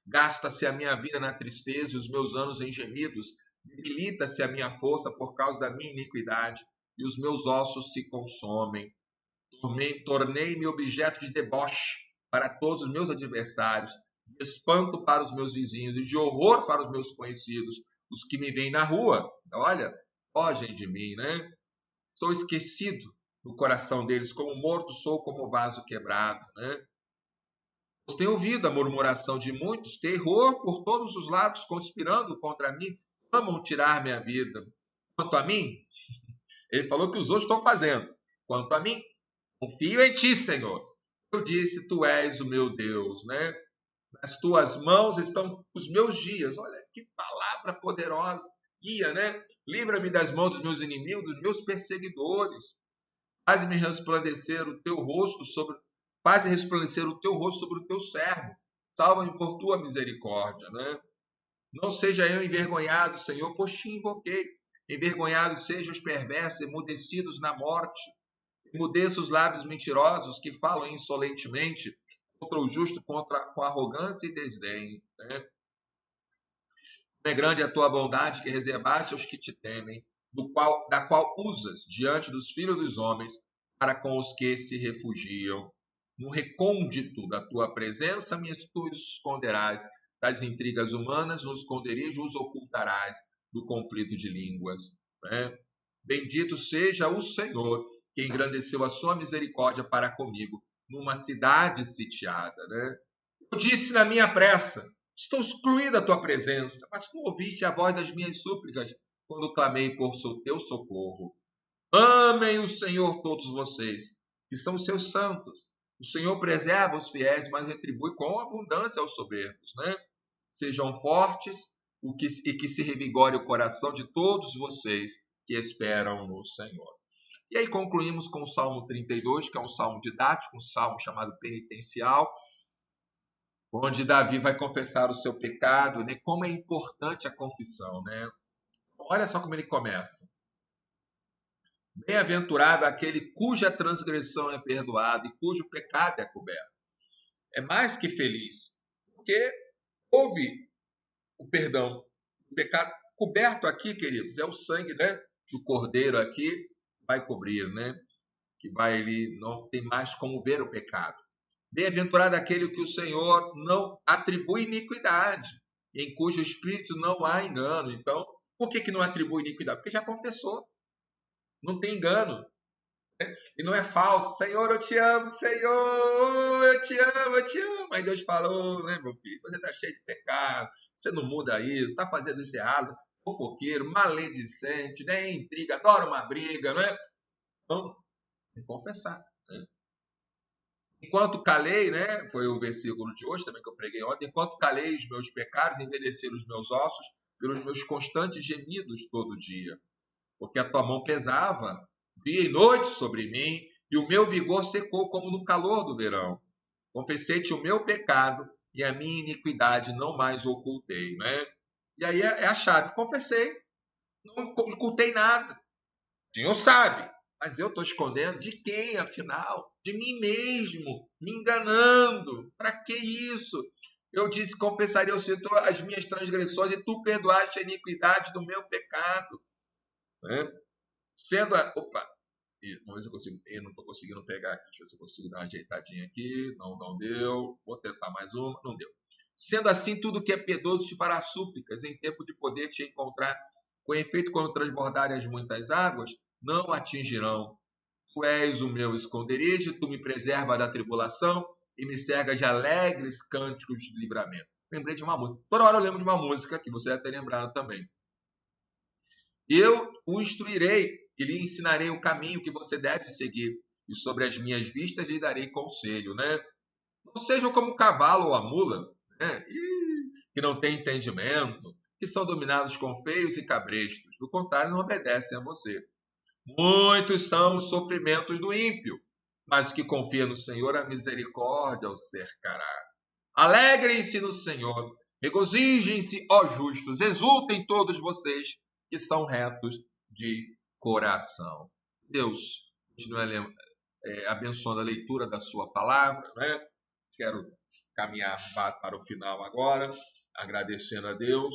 Gasta-se a minha vida na tristeza e os meus anos em gemidos. Debilita-se a minha força por causa da minha iniquidade e os meus ossos se consomem. Tornei-me objeto de deboche para todos os meus adversários, de espanto para os meus vizinhos e de horror para os meus conhecidos, os que me veem na rua. Olha, fogem de mim, né? Estou esquecido no coração deles, como morto sou, como vaso quebrado, né? Tenho ouvido a murmuração de muitos, terror por todos os lados, conspirando contra mim, amam tirar minha vida. Quanto a mim, ele falou que os outros estão fazendo. Quanto a mim, confio em ti, Senhor. Eu disse, tu és o meu Deus, né? Nas tuas mãos estão os meus dias. Olha que palavra poderosa. Guia, né? Livra-me das mãos dos meus inimigos, dos meus perseguidores. Faz-me resplandecer o teu rosto sobre o teu servo. Salva-me por tua misericórdia, né? Não seja eu envergonhado, Senhor, pois te invoquei. Envergonhados sejam os perversos, emudecidos na morte. Emudeça os lábios mentirosos que falam insolentemente contra o justo, com arrogância e desdém, né? É grande a tua bondade que reservaste aos que te temem, da qual usas diante dos filhos dos homens para com os que se refugiam. No recôndito da tua presença, tu os esconderás das intrigas humanas, no esconderijo os ocultarás do conflito de línguas, né? Bendito seja o Senhor, que engrandeceu a sua misericórdia para comigo, numa cidade sitiada, né? Eu disse na minha pressa, estou excluído da tua presença, mas tu ouviste a voz das minhas súplicas, quando clamei por teu socorro. Amem o Senhor todos vocês, que são os seus santos. O Senhor preserva os fiéis, mas retribui com abundância aos soberbos, né? Sejam fortes e que se revigore o coração de todos vocês que esperam no Senhor. E aí concluímos com o Salmo 32, que é um salmo didático, um salmo chamado penitencial, onde Davi vai confessar o seu pecado, né? Como é importante a confissão, né? Olha só como ele começa. Bem-aventurado aquele cuja transgressão é perdoada e cujo pecado é coberto. É mais que feliz, porque houve o perdão. O pecado coberto aqui, queridos, é o sangue, né, do cordeiro aqui, vai cobrir, né? Que ele não tem mais como ver o pecado. Bem-aventurado aquele que o Senhor não atribui iniquidade, em cujo espírito não há engano. Então, por que não atribui iniquidade? Porque já confessou. Não tem engano. E não é falso. Senhor, eu te amo, Senhor, eu te amo, eu te amo. Aí Deus falou, né, meu filho? Você está cheio de pecado, você não muda isso, está fazendo isso errado, fofoqueiro, maledicente, né? Intriga, adora uma briga, não é? Então, tem que confessar. Né? Enquanto calei, né? Foi o versículo de hoje também que eu preguei ontem. Enquanto calei os meus pecados, envelheceram os meus ossos pelos meus constantes gemidos todo dia. Porque a tua mão pesava dia e noite sobre mim, e o meu vigor secou como no calor do verão. Confessei-te o meu pecado, e a minha iniquidade não mais ocultei. Né? E aí é a chave. Confessei, não ocultei nada. O Senhor sabe. Mas eu estou escondendo de quem, afinal? De mim mesmo, me enganando. Para que isso? Eu disse, confessaria ao Senhor as minhas transgressões e tu perdoaste a iniquidade do meu pecado. Né? Sendo a... Opa! Vamos ver se eu consigo. Eu não estou conseguindo pegar aqui. Deixa eu ver se eu consigo dar uma ajeitadinha aqui. Não deu. Vou tentar mais uma. Não deu. Sendo assim, tudo que é piedoso te fará súplicas em tempo de poder te encontrar. Com efeito, quando transbordarem as muitas águas, não atingirão. Tu és o meu esconderijo, tu me preservas da tribulação e me cercas de alegres cânticos de livramento. Lembrei de uma música. Toda hora eu lembro de uma música que você deve ter lembrado também. Eu o instruirei e lhe ensinarei o caminho que você deve seguir. E sobre as minhas vistas lhe darei conselho, né? Não sejam como o cavalo ou a mula, né? Que não tem entendimento, que são dominados com feios e cabrestos. Do contrário, não obedecem a você. Muitos são os sofrimentos do ímpio, mas o que confia no Senhor, a misericórdia o cercará. Alegrem-se no Senhor, regozijem-se, ó justos, exultem todos vocês que são retos de coração. Deus continue abençoando a leitura da sua palavra, né? Quero caminhar para o final agora, agradecendo a Deus,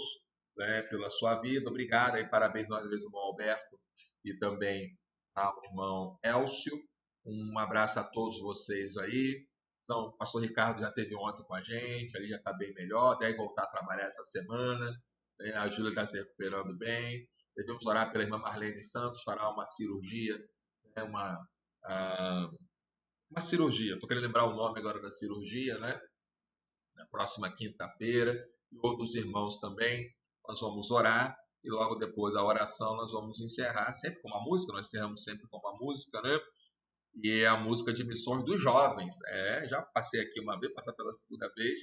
né, pela sua vida. Obrigado e parabéns mais uma vez ao irmão Alberto e também ao irmão Elcio. Um abraço a todos vocês aí. Então, o pastor Ricardo já esteve ontem com a gente, ele já está bem melhor, deve voltar a trabalhar essa semana, né? A Júlia está se recuperando bem. Devemos orar pela irmã Marlene Santos, fará uma cirurgia, né? Uma cirurgia, estou querendo lembrar o nome agora da cirurgia, né? Na próxima quinta-feira, e outros irmãos também, nós vamos orar, e logo depois da oração nós vamos encerrar, sempre com uma música, nós encerramos sempre com uma música, né? E é a música de missões dos jovens. Já passei aqui uma vez, passar pela segunda vez.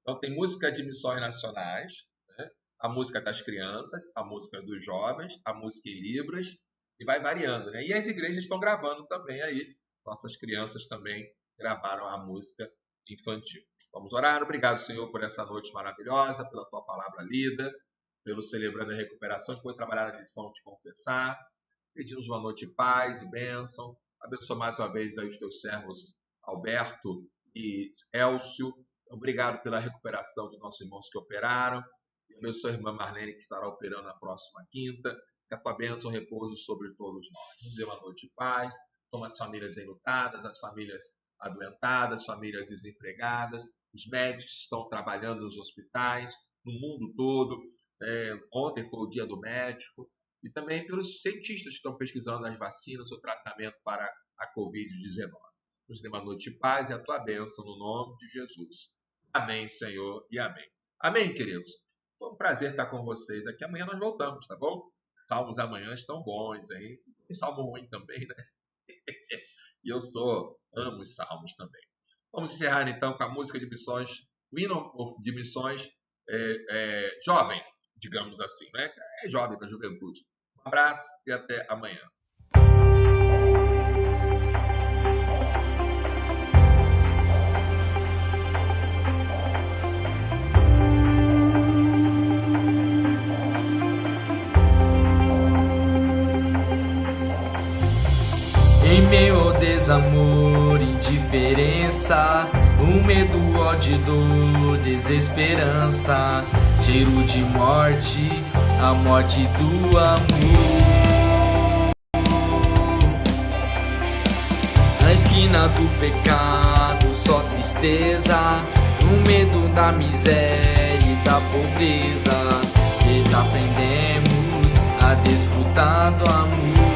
Então tem música de missões nacionais, né? A música das crianças, a música dos jovens, a música em libras, e vai variando, né? E as igrejas estão gravando também aí. Nossas crianças também gravaram a música infantil. Vamos orar. Obrigado, Senhor, por essa noite maravilhosa, pela tua palavra lida, pelo celebrando a recuperação, que foi trabalhar a lição de confessar. Pedimos uma noite de paz e bênção. Abençoa mais uma vez aí os teus servos Alberto e Elcio. Obrigado pela recuperação dos nossos irmãos que operaram. E abençoa a irmã Marlene, que estará operando na próxima quinta. Que a tua bênção repouso sobre todos nós. Nos dê uma noite de paz. Toma as famílias enlutadas, as famílias adoentadas, as famílias desempregadas, os médicos que estão trabalhando nos hospitais, no mundo todo. Ontem foi o dia do médico. E também pelos cientistas que estão pesquisando as vacinas, o tratamento para a Covid-19. Nos dê uma noite de paz e a tua bênção no nome de Jesus. Amém, Senhor, e amém. Amém, queridos? Foi um prazer estar com vocês aqui. Amanhã nós voltamos, tá bom? Salmos amanhã estão bons, hein? Tem salmo ruim também, né? E eu amo os salmos também. Vamos encerrar então com a música de missões, o hino de missões jovem, digamos assim, né? É jovem da juventude. Um abraço e até amanhã. Em meio ao desamor, indiferença, o medo, ódio, dor, desesperança, cheiro de morte, a morte do amor. Na esquina do pecado, só tristeza, o medo da miséria e da pobreza. Desaprendemos a desfrutar do amor.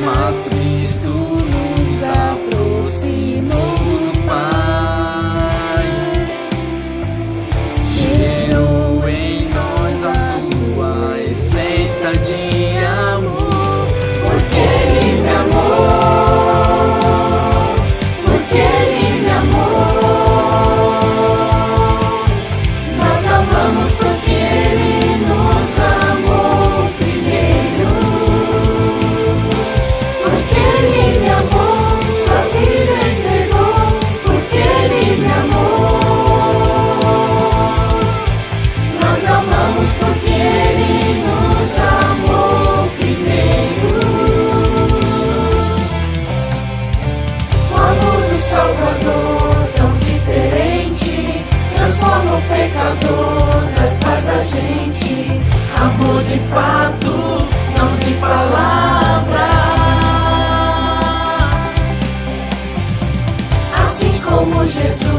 Mas Cristo nos aproximou do Pai, gerou em nós a sua essência de amor, porque Ele me amou, porque Ele me amou, nós amamos porque Ele nos amou primeiro. Ele me amou. pecador, traz paz a gente, amor de fato, não de palavras. Assim como Jesus